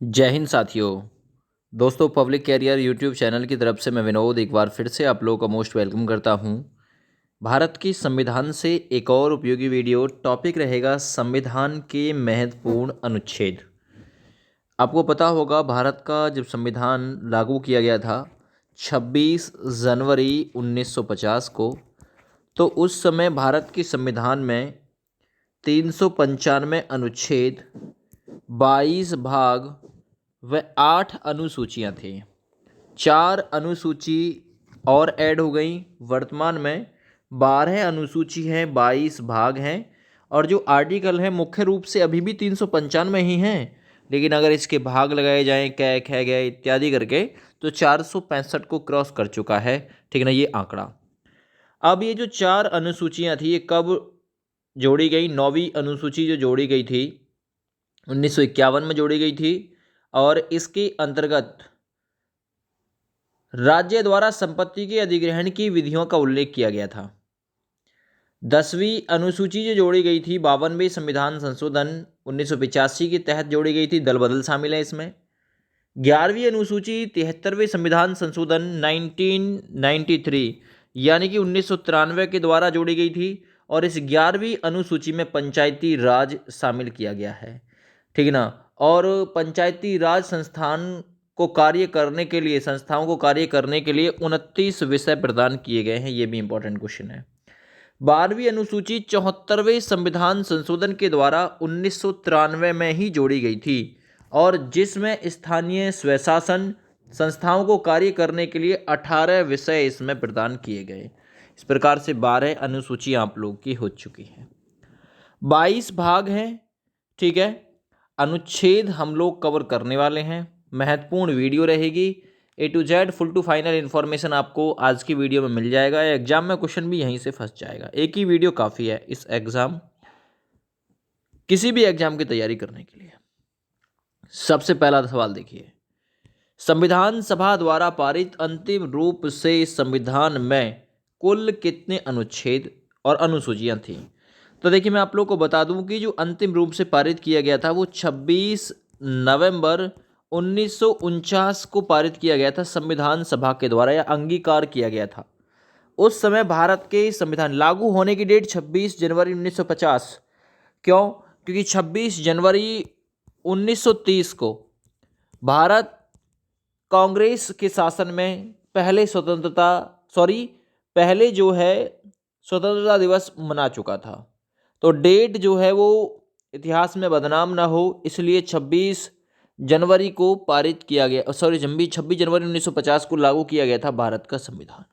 जय हिंद साथियों। दोस्तों, पब्लिक कैरियर यूट्यूब चैनल की तरफ से मैं विनोद एक बार फिर से आप लोगों का मोस्ट वेलकम करता हूं। भारत की संविधान से एक और उपयोगी वीडियो टॉपिक रहेगा संविधान के महत्वपूर्ण अनुच्छेद। आपको पता होगा भारत का जब संविधान लागू किया गया था 26 जनवरी 1950 को, तो उस समय भारत के संविधान में 395 अनुच्छेद, 22 भाग व 8 अनुसूचियां थी। 4 अनुसूची और ऐड हो गई। वर्तमान में 12 अनुसूची हैं, 22 भाग हैं और जो आर्टिकल हैं मुख्य रूप से अभी भी 395 ही हैं, लेकिन अगर इसके भाग लगाए जाएं कै ख गए इत्यादि करके तो 465 को क्रॉस कर चुका है। ठीक है ना, ये आंकड़ा। अब ये जो 4 अनुसूचियां थी ये कब जोड़ी गई? 9वीं अनुसूची जो जोड़ी गई थी 1951 में जोड़ी गई थी और इसके अंतर्गत राज्य द्वारा संपत्ति के अधिग्रहण की विधियों का उल्लेख किया गया था। 10वीं अनुसूची जो जोड़ी गई थी 52वें संविधान संशोधन 1985 के तहत जोड़ी गई थी, दल बदल शामिल है इसमें। 11वीं अनुसूची 73वें संविधान संशोधन 1993 यानी कि 1993 के द्वारा जोड़ी गई थी और इस 11वीं अनुसूची में पंचायती राज शामिल किया गया है। ठीक है ना, और पंचायती राज संस्थाओं को कार्य करने के लिए 29 विषय प्रदान किए गए हैं। ये भी इंपॉर्टेंट क्वेश्चन है। 12वीं अनुसूची 74वें संविधान संशोधन के द्वारा 1993 में ही जोड़ी गई थी और जिसमें स्थानीय स्वशासन संस्थाओं को कार्य करने के लिए 18 विषय इसमें प्रदान किए गए। इस प्रकार से 12 अनुसूची आप लोग की हो चुकी है। 22 भाग हैं। ठीक है, अनुच्छेद हम लोग कवर करने वाले हैं। महत्वपूर्ण वीडियो रहेगी। A to Z full to final information आपको आज की वीडियो में मिल जाएगा। एग्जाम में क्वेश्चन भी यहीं से फंस जाएगा। एक ही वीडियो काफ़ी है इस एग्जाम, किसी भी एग्जाम की तैयारी करने के लिए। सबसे पहला सवाल देखिए, संविधान सभा द्वारा पारित अंतिम रूप से संविधान में कुल कितने अनुच्छेद और अनुसूचियां थी? तो देखिए, मैं आप लोग को बता दूं कि जो अंतिम रूप से पारित किया गया था वो 26 नवंबर 1949 को पारित किया गया था संविधान सभा के द्वारा, या अंगीकार किया गया था। उस समय भारत के संविधान लागू होने की डेट 26 जनवरी 1950। क्यों? क्योंकि 26 जनवरी 1930 को भारत कांग्रेस के शासन में पहले स्वतंत्रता दिवस मना चुका था। तो डेट जो है वो इतिहास में बदनाम ना हो, इसलिए 26 जनवरी को पारित किया गया, 26 जनवरी 1950 को लागू किया गया था भारत का संविधान।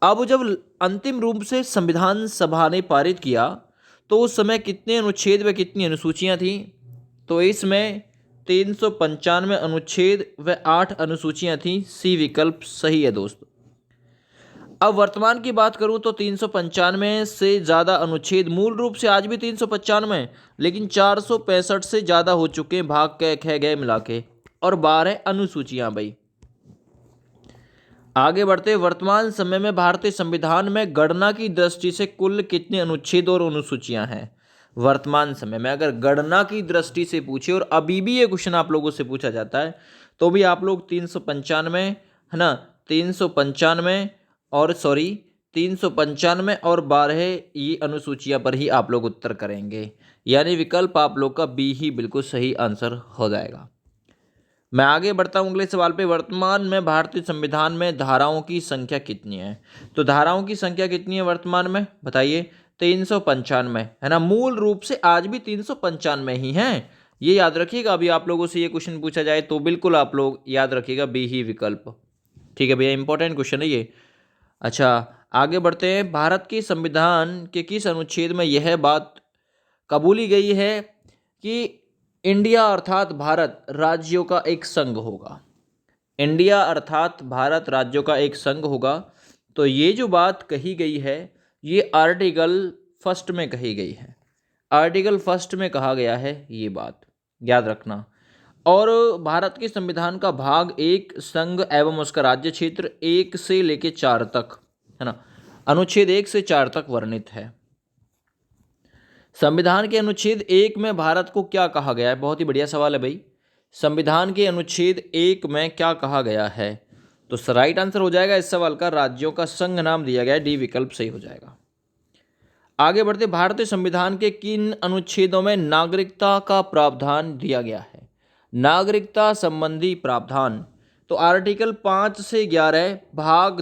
अब जब अंतिम रूप से संविधान सभा ने पारित किया तो उस समय कितने अनुच्छेद व कितनी अनुसूचियां थी? तो इसमें 395 अनुच्छेद व 8 अनुसूचियां थी। सी विकल्प सही है दोस्तों। अब वर्तमान की बात करूं तो 395 से ज़्यादा अनुच्छेद, मूल रूप से आज भी 395, लेकिन 465 से ज़्यादा हो चुके हैं भाग के ख गए मिला के, और 12 अनुसूचियां भाई। आगे बढ़ते, वर्तमान समय में भारतीय संविधान में गणना की दृष्टि से कुल कितने अनुच्छेद और अनुसूचियां हैं? वर्तमान समय में अगर गणना की दृष्टि से पूछे, और अभी भी ये क्वेश्चन आप लोगों से पूछा जाता है, तो भी आप लोग 395 है ना, 395 और 12 ये अनुसूचियां पर ही आप लोग उत्तर करेंगे, यानी विकल्प आप लोग का बी ही बिल्कुल सही आंसर हो जाएगा। मैं आगे बढ़ता हूँ अगले सवाल पे। वर्तमान में भारतीय संविधान में धाराओं की संख्या कितनी है? तो धाराओं की संख्या कितनी है वर्तमान में, बताइए? 395 है ना। मूल रूप से आज भी 395 ही हैं, ये याद रखिएगा। अभी आप लोगों से ये क्वेश्चन पूछा जाए तो बिल्कुल आप लोग याद रखिएगा बी ही विकल्प। ठीक है भैया, इंपॉर्टेंट क्वेश्चन है ये। अच्छा, आगे बढ़ते हैं। भारत के संविधान के किस अनुच्छेद में यह बात कबूली गई है कि इंडिया अर्थात भारत राज्यों का एक संघ होगा? इंडिया अर्थात भारत राज्यों का एक संघ होगा। तो ये जो बात कही गई है ये आर्टिकल फर्स्ट में कही गई है। आर्टिकल फर्स्ट में कहा गया है, ये बात याद रखना। और भारत के संविधान का भाग 1 संघ एवं उसका राज्य क्षेत्र 1 से लेके 4 तक है ना, अनुच्छेद 1 से 4 तक वर्णित है। संविधान के अनुच्छेद 1 में भारत को क्या कहा गया है? बहुत ही बढ़िया सवाल है भाई। संविधान के अनुच्छेद 1 में क्या कहा गया है? तो राइट आंसर हो जाएगा इस सवाल का राज्यों का संघ नाम दिया गया है, डी विकल्प सही हो जाएगा। आगे बढ़ते, भारतीय संविधान के किन अनुच्छेदों में नागरिकता का प्रावधान दिया गया है? नागरिकता संबंधी प्रावधान, तो आर्टिकल 5 से 11 भाग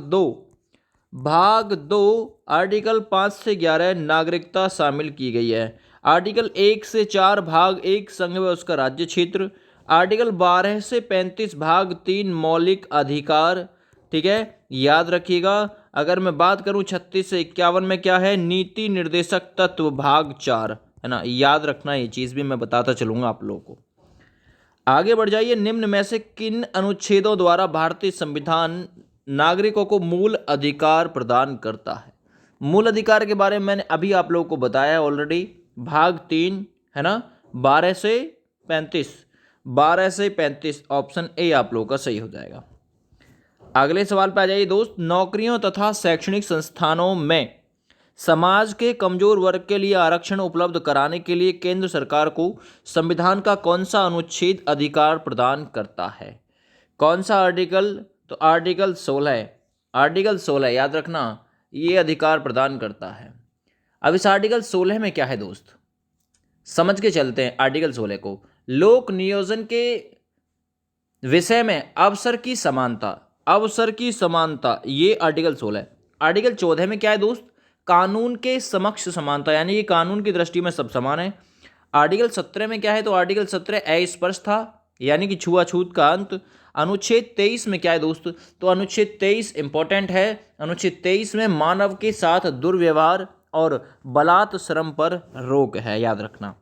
2 आर्टिकल 5 से 11 नागरिकता शामिल की गई है। आर्टिकल 1 से 4 भाग 1 संघ व उसका राज्य क्षेत्र। आर्टिकल 12 से 35 भाग 3 मौलिक अधिकार। ठीक है, याद रखिएगा। अगर मैं बात करूं 36 से 51 में क्या है? नीति निर्देशक तत्व भाग 4, है ना, याद रखना, ये चीज़ भी मैं बताता चलूंगा आप लोगों को। आगे बढ़ जाइए, निम्न में से किन अनुच्छेदों द्वारा भारतीय संविधान नागरिकों को मूल अधिकार प्रदान करता है? मूल अधिकार के बारे में मैंने अभी आप लोगों को बताया ऑलरेडी, भाग 3, है ना, 12 से 35 ऑप्शन ए आप लोगों का सही हो जाएगा। अगले सवाल पे आ जाइए दोस्त, नौकरियों तथा शैक्षणिक संस्थानों में समाज के कमजोर वर्ग के लिए आरक्षण उपलब्ध कराने के लिए केंद्र सरकार को संविधान का कौन सा अनुच्छेद अधिकार प्रदान करता है? कौन सा आर्टिकल? तो आर्टिकल 16 याद रखना, ये अधिकार प्रदान करता है। अब इस आर्टिकल 16 में क्या है दोस्त, समझ के चलते हैं आर्टिकल 16 को। लोक नियोजन के विषय में अवसर की समानता, ये आर्टिकल 16 है। आर्टिकल 14 में क्या है दोस्त? कानून के समक्ष समानता, यानी कि कानून की दृष्टि में सब समान है। आर्टिकल 17 में क्या है? तो आर्टिकल 17 अस्पृश्यता, यानी कि छुआछूत का अंत। अनुच्छेद 23 में क्या है दोस्त? तो अनुच्छेद 23 इंपॉर्टेंट है। अनुच्छेद 23 में मानव के साथ दुर्व्यवहार और बलात् श्रम पर रोक है, याद रखना।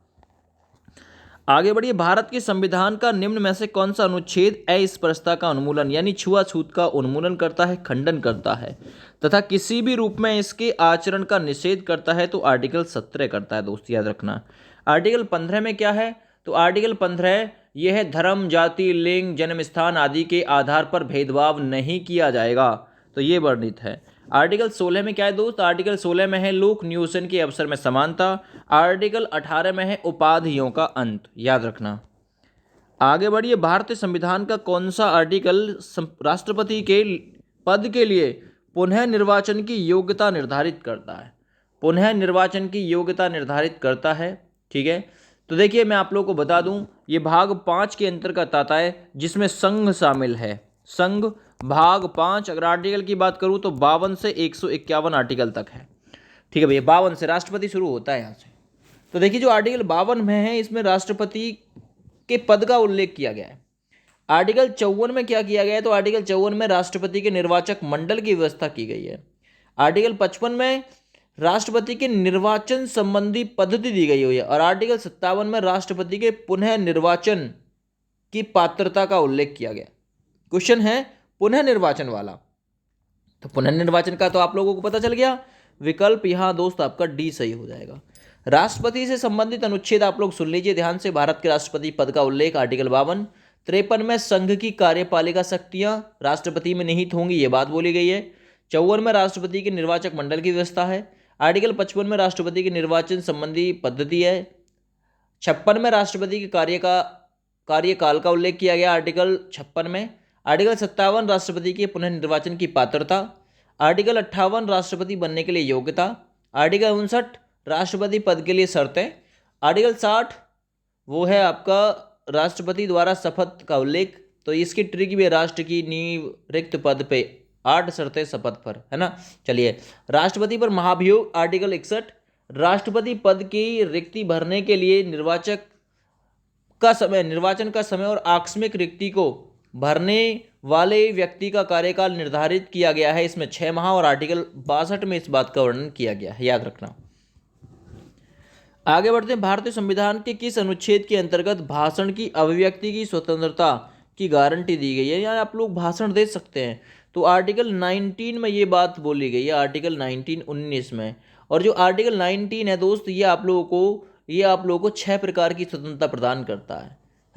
आगे बढ़िए, भारत के संविधान का निम्न में से कौन सा अनुच्छेद अस्पृश्यता का उन्मूलन यानी छुआछूत का उन्मूलन करता है, खंडन करता है तथा किसी भी रूप में इसके आचरण का निषेध करता है? तो आर्टिकल 17 करता है दोस्त, याद रखना। आर्टिकल 15 में क्या है? तो आर्टिकल 15 यह है, धर्म, जाति, लिंग, जन्म स्थान आदि के आधार पर भेदभाव नहीं किया जाएगा, तो ये वर्णित है। आर्टिकल 16 में क्या है दोस्त? आर्टिकल 16 में है लोक नियोजन के अवसर में समानता। आर्टिकल 18 में है उपाधियों का अंत, याद रखना। आगे बढ़िए, भारतीय संविधान का कौन सा आर्टिकल राष्ट्रपति के पद के लिए पुनः निर्वाचन की योग्यता निर्धारित करता है? पुनः निर्वाचन की योग्यता निर्धारित करता है। ठीक है, तो देखिए मैं आप लोगों को बता दूं, ये भाग 5 के अंतर्गत आता है, जिसमें संघ शामिल है। संघ भाग 5, अगर आर्टिकल की बात करूं तो 52 से 151 आर्टिकल तक है। ठीक है भैया, 52 से राष्ट्रपति शुरू होता है यहाँ से। तो देखिए जो आर्टिकल 52 में है, इसमें राष्ट्रपति के पद का उल्लेख किया गया है। आर्टिकल 54 में क्या किया गया है? तो आर्टिकल 54 में राष्ट्रपति के निर्वाचक मंडल की व्यवस्था की गई है। आर्टिकल 55 में राष्ट्रपति के निर्वाचन संबंधी पद्धति दी गई हुई है। और आर्टिकल 57 में राष्ट्रपति के पुनः निर्वाचन की पात्रता का उल्लेख किया गया। क्वेश्चन है पुनः निर्वाचन वाला, तो पुनः निर्वाचन का तो आप लोगों को पता चल गया, विकल्प यहाँ दोस्त आपका डी सही हो जाएगा। राष्ट्रपति से संबंधित अनुच्छेद आप लोग सुन लीजिए ध्यान से। भारत के राष्ट्रपति पद का उल्लेख आर्टिकल 52। 53 में संघ की कार्यपालिका शक्तियां राष्ट्रपति में निहित होंगी, ये बात बोली गई है। 54 में राष्ट्रपति के निर्वाचक मंडल की व्यवस्था है। आर्टिकल 55 में राष्ट्रपति के निर्वाचन संबंधी पद्धति है। 56 में राष्ट्रपति के कार्यकाल का उल्लेख किया गया आर्टिकल 56 में। आर्टिकल 57 राष्ट्रपति के पुनः निर्वाचन की पात्रता। आर्टिकल 58 राष्ट्रपति बनने के लिए योग्यता। आर्टिकल 59 राष्ट्रपति पद के लिए शर्तें। आर्टिकल 60 वो है आपका राष्ट्रपति द्वारा शपथ का उल्लेख, तो इसकी ट्रिक भी राष्ट्र की नींव रिक्त पद पे 8 शर्तें शपथ पर, है ना। चलिए, राष्ट्रपति पर महाभियोग आर्टिकल 61 राष्ट्रपति पद की रिक्ति भरने के लिए निर्वाचन का समय और आकस्मिक रिक्ति को भरने वाले व्यक्ति का कार्यकाल निर्धारित किया गया है, इसमें 6 माह। और आर्टिकल 62 में इस बात का वर्णन किया गया है, याद रखना। आगे बढ़ते हैं, भारतीय संविधान के किस अनुच्छेद के अंतर्गत भाषण की अभिव्यक्ति की स्वतंत्रता की गारंटी दी गई है, या आप लोग भाषण दे सकते हैं? तो आर्टिकल 19 में ये बात बोली गई है, आर्टिकल 19 में। और जो आर्टिकल 19 है दोस्त, ये आप लोगों को 6 प्रकार की स्वतंत्रता प्रदान करता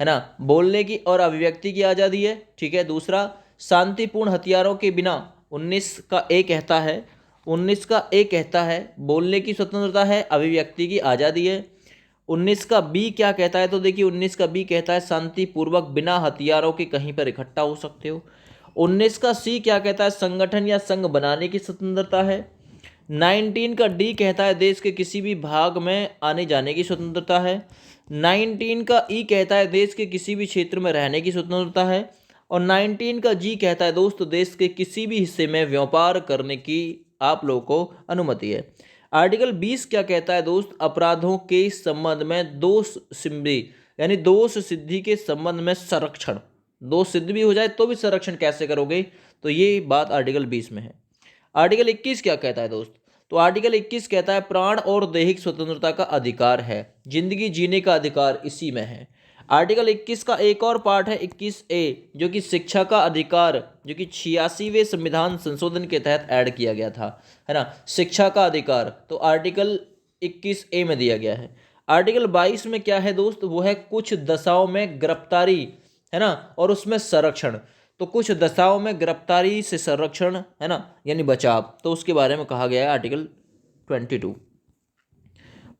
है ना। बोलने की और अभिव्यक्ति की आज़ादी है, ठीक है। दूसरा, शांतिपूर्ण हथियारों के बिना 19 का ए कहता है बोलने की स्वतंत्रता है, अभिव्यक्ति की आज़ादी है। 19 का बी क्या कहता है? तो देखिए 19 का बी कहता है शांतिपूर्वक बिना हथियारों के कहीं पर इकट्ठा हो सकते हो। 19 का सी क्या कहता है? संगठन या संघ बनाने की स्वतंत्रता है। 19 का डी कहता है देश के किसी भी भाग में आने जाने की स्वतंत्रता है। 19 का ई कहता है देश के किसी भी क्षेत्र में रहने की स्वतंत्रता है। और 19 का जी कहता है दोस्त देश के किसी भी हिस्से में व्यापार करने की आप लोगों को अनुमति है। आर्टिकल 20 क्या कहता है दोस्त? अपराधों के संबंध में दोष सिद्धि यानी दोष सिद्धि के संबंध में संरक्षण। दोष सिद्ध भी हो जाए तो भी संरक्षण कैसे करोगे? तो ये बात आर्टिकल 20 में है। आर्टिकल 21 क्या कहता है दोस्त? तो आर्टिकल 21 कहता है प्राण और दैहिक स्वतंत्रता का अधिकार है, जिंदगी जीने का अधिकार इसी में है। आर्टिकल 21 का एक और पार्ट है 21A, जो कि शिक्षा का अधिकार, जो कि 86वें संविधान संशोधन के तहत ऐड किया गया था, है ना, शिक्षा का अधिकार। तो आर्टिकल 21A में दिया गया है। आर्टिकल 22 में क्या है दोस्त? वो है कुछ दशाओं में गिरफ्तारी, है ना, और उसमें संरक्षण। तो कुछ दशाओं में गिरफ्तारी से संरक्षण, है ना, यानी बचाव, तो उसके बारे में कहा गया है आर्टिकल 22।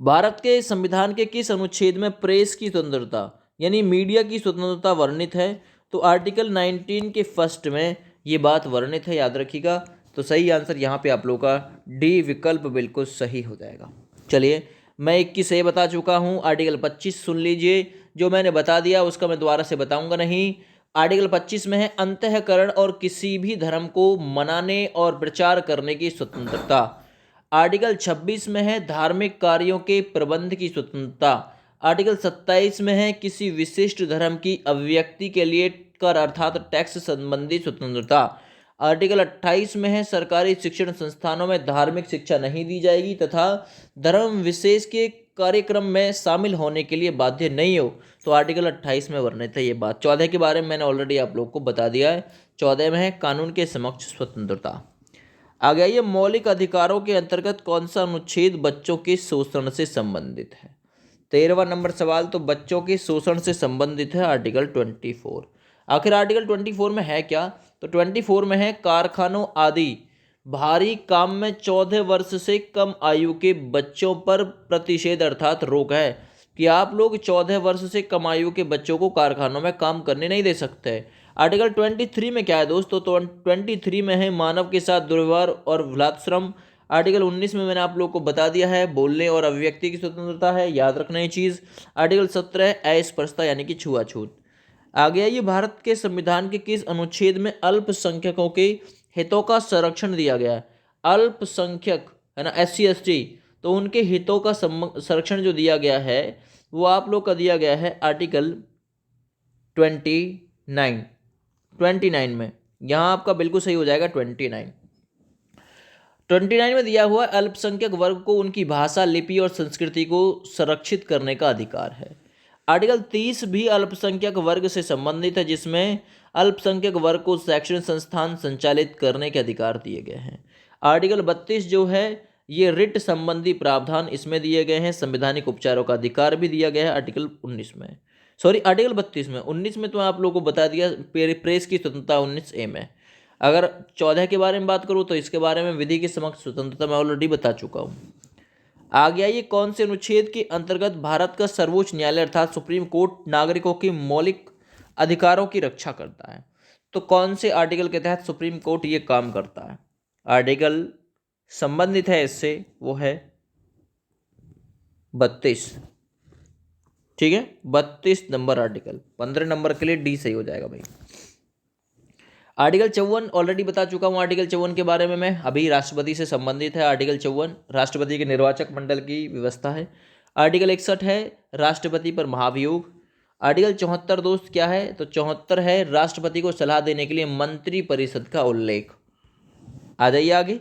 भारत के संविधान के किस अनुच्छेद में प्रेस की स्वतंत्रता यानी मीडिया की स्वतंत्रता वर्णित है? तो आर्टिकल 19 के फर्स्ट में ये बात वर्णित है, याद रखिएगा। तो सही आंसर यहाँ पे आप लोगों का डी विकल्प बिल्कुल सही हो जाएगा। चलिए, मैं 21 बता चुका हूँ। आर्टिकल 25 सुन लीजिए, जो मैंने बता दिया उसका मैं दोबारा से बताऊंगा नहीं। आर्टिकल 25 में है अंतःकरण और किसी भी धर्म को मनाने और प्रचार करने की स्वतंत्रता। आर्टिकल 26 में है धार्मिक कार्यों के प्रबंध की स्वतंत्रता। आर्टिकल 27 में है किसी विशिष्ट धर्म की अभिव्यक्ति के लिए कर अर्थात टैक्स संबंधी स्वतंत्रता। आर्टिकल 28 में है सरकारी शिक्षण संस्थानों में धार्मिक शिक्षा नहीं दी जाएगी तथा धर्म विशेष के कार्यक्रम में शामिल होने के लिए बाध्य नहीं हो। तो आर्टिकल 28 में वर्णित है ये बात। 14 के बारे में मैंने ऑलरेडी आप लोग को बता दिया है। 14 में है कानून के समक्ष स्वतंत्रता। आ गया ये मौलिक अधिकारों के अंतर्गत कौन सा अनुच्छेद बच्चों के शोषण से संबंधित है? 13वां नंबर सवाल, तो बच्चों के शोषण से संबंधित है आर्टिकल 24। आखिर आर्टिकल 24 में है क्या? तो 24 में है कारखानों आदि भारी काम में 14 वर्ष से कम आयु के बच्चों पर प्रतिषेध अर्थात रोक है कि आप लोग 14 वर्ष से कम आयु के बच्चों को कारखानों में काम करने नहीं दे सकते। आर्टिकल 23 में क्या है दोस्तों? तो 23 में है मानव के साथ दुर्व्यवहार और बलात्श्रम। आर्टिकल 19 में मैंने आप लोग को बता दिया है बोलने और अभिव्यक्ति की स्वतंत्रता है, याद रखना ये चीज़। आर्टिकल 17 अस्पृश्यता यानी कि छुआछूत। आ गया ये भारत के संविधान के किस अनुच्छेद में अल्पसंख्यकों के हितों का संरक्षण दिया गया है? अल्पसंख्यक, है ना, SC ST, तो उनके हितों का संरक्षण जो दिया गया है वो आप लोग का दिया गया है आर्टिकल 29 में। यहाँ आपका बिल्कुल सही हो जाएगा 29 में दिया हुआ अल्पसंख्यक वर्ग को उनकी भाषा, लिपि और संस्कृति को संरक्षित करने का अधिकार है। आर्टिकल 30 भी अल्पसंख्यक वर्ग से संबंधित है, जिसमें अल्पसंख्यक वर्ग को शैक्षणिक संस्थान संचालित करने के अधिकार दिए गए हैं। आर्टिकल 32 जो है ये रिट संबंधी प्रावधान इसमें दिए गए हैं। संवैधानिक उपचारों का अधिकार भी दिया गया है आर्टिकल 19 में, सॉरी आर्टिकल 32 में। 19 में तो आप लोगों को बता दिया प्रेस की स्वतंत्रता 19A में। अगर 14 के बारे में बात करूँ तो इसके बारे में विधि के समक्ष स्वतंत्रता मैं ऑलरेडी बता चुका हूँ। आ गया ये कौन से अनुच्छेद के अंतर्गत भारत का सर्वोच्च न्यायालय अर्थात सुप्रीम कोर्ट नागरिकों के मौलिक अधिकारों की रक्षा करता है? तो कौन से आर्टिकल के तहत सुप्रीम कोर्ट ये काम करता है? आर्टिकल संबंधित है इससे, वो है 32। ठीक है, 32 नंबर आर्टिकल। 15 नंबर के लिए डी सही हो जाएगा भाई। आर्टिकल 54 ऑलरेडी बता चुका हूँ। आर्टिकल 54 के बारे में मैं अभी राष्ट्रपति से संबंधित है। आर्टिकल 54 राष्ट्रपति के निर्वाचक मंडल की व्यवस्था है। आर्टिकल 61 है राष्ट्रपति पर महाभियोग। आर्टिकल 74 दोस्त क्या है? तो 74 है राष्ट्रपति को सलाह देने के लिए मंत्री परिषद का उल्लेख। आ जाइए आगे।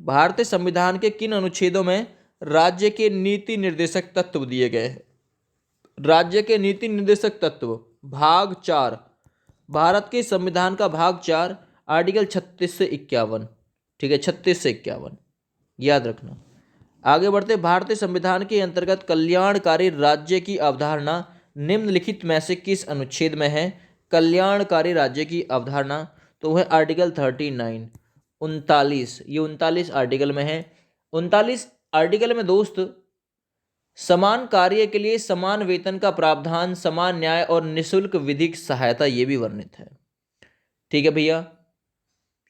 भारतीय संविधान के किन अनुच्छेदों में राज्य के नीति निर्देशक तत्व दिए गए हैं? राज्य के नीति निर्देशक तत्व भाग 4, भारत के संविधान का भाग 4, आर्टिकल 36 से 51। ठीक है, 36 से 51 याद रखना। आगे बढ़ते। भारतीय संविधान के अंतर्गत कल्याणकारी राज्य की अवधारणा निम्नलिखित में से किस अनुच्छेद में है? कल्याणकारी राज्य की अवधारणा, तो वह आर्टिकल 39 39, ये 39 आर्टिकल में है। 39 आर्टिकल में दोस्त समान कार्य के लिए समान वेतन का प्रावधान, समान न्याय और निशुल्क विधिक सहायता, ये भी वर्णित है। ठीक है भैया,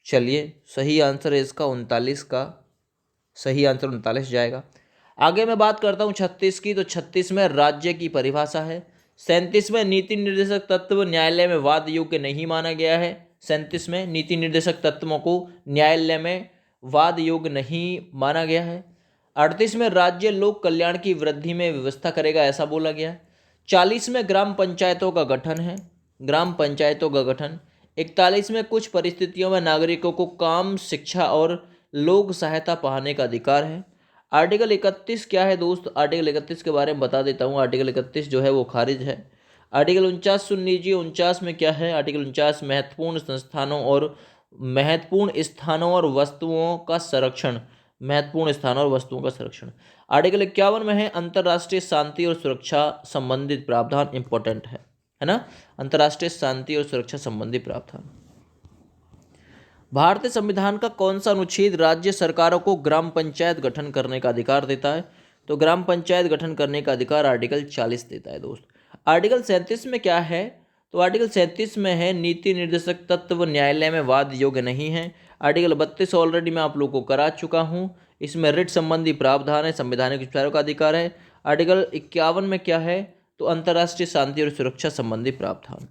चलिए सही आंसर है इसका 39 का, सही आंसर 39 जाएगा। आगे मैं बात करता हूँ 36 की, तो 36 में राज्य की परिभाषा है। 37 में नीति निर्देशक तत्व न्यायालय में वाद योग्य नहीं माना गया है। 37 में नीति निर्देशक तत्वों को न्यायालय में वाद योग्य नहीं माना गया है। 38 में राज्य लोक कल्याण की वृद्धि में व्यवस्था करेगा, ऐसा बोला गया है। 40 में ग्राम पंचायतों का गठन है, ग्राम पंचायतों का गठन। 41 में कुछ परिस्थितियों में नागरिकों को काम, शिक्षा और लोक सहायता पाने का अधिकार है। आर्टिकल 31 क्या है दोस्त, आर्टिकल 31 के बारे में बता देता हूँ। आर्टिकल 31 जो है वो खारिज है। आर्टिकल 49 सुन लीजिए। 49 में क्या है, आर्टिकल 49 महत्वपूर्ण स्थानों और वस्तुओं का संरक्षण, महत्वपूर्ण स्थानों और वस्तुओं का संरक्षण। आर्टिकल 51 में है अंतर्राष्ट्रीय शांति और सुरक्षा संबंधित प्रावधान, इंपॉर्टेंट है ना, अंतर्राष्ट्रीय शांति और सुरक्षा संबंधी प्रावधान। भारतीय संविधान का कौन सा अनुच्छेद राज्य सरकारों को ग्राम पंचायत गठन करने का अधिकार देता है? तो ग्राम पंचायत गठन करने का अधिकार आर्टिकल 40 देता है दोस्त। आर्टिकल 37 में क्या है, तो आर्टिकल 37 में है नीति निर्देशक तत्व न्यायालय में वाद योग्य नहीं है। आर्टिकल 32 ऑलरेडी मैं आप लोगों को करा चुका हूँ, इसमें रिट संबंधी प्रावधान है, संवैधानिक उपचारों का अधिकार है। आर्टिकल 51 में क्या है, तो अंतर्राष्ट्रीय शांति और सुरक्षा संबंधी प्रावधान।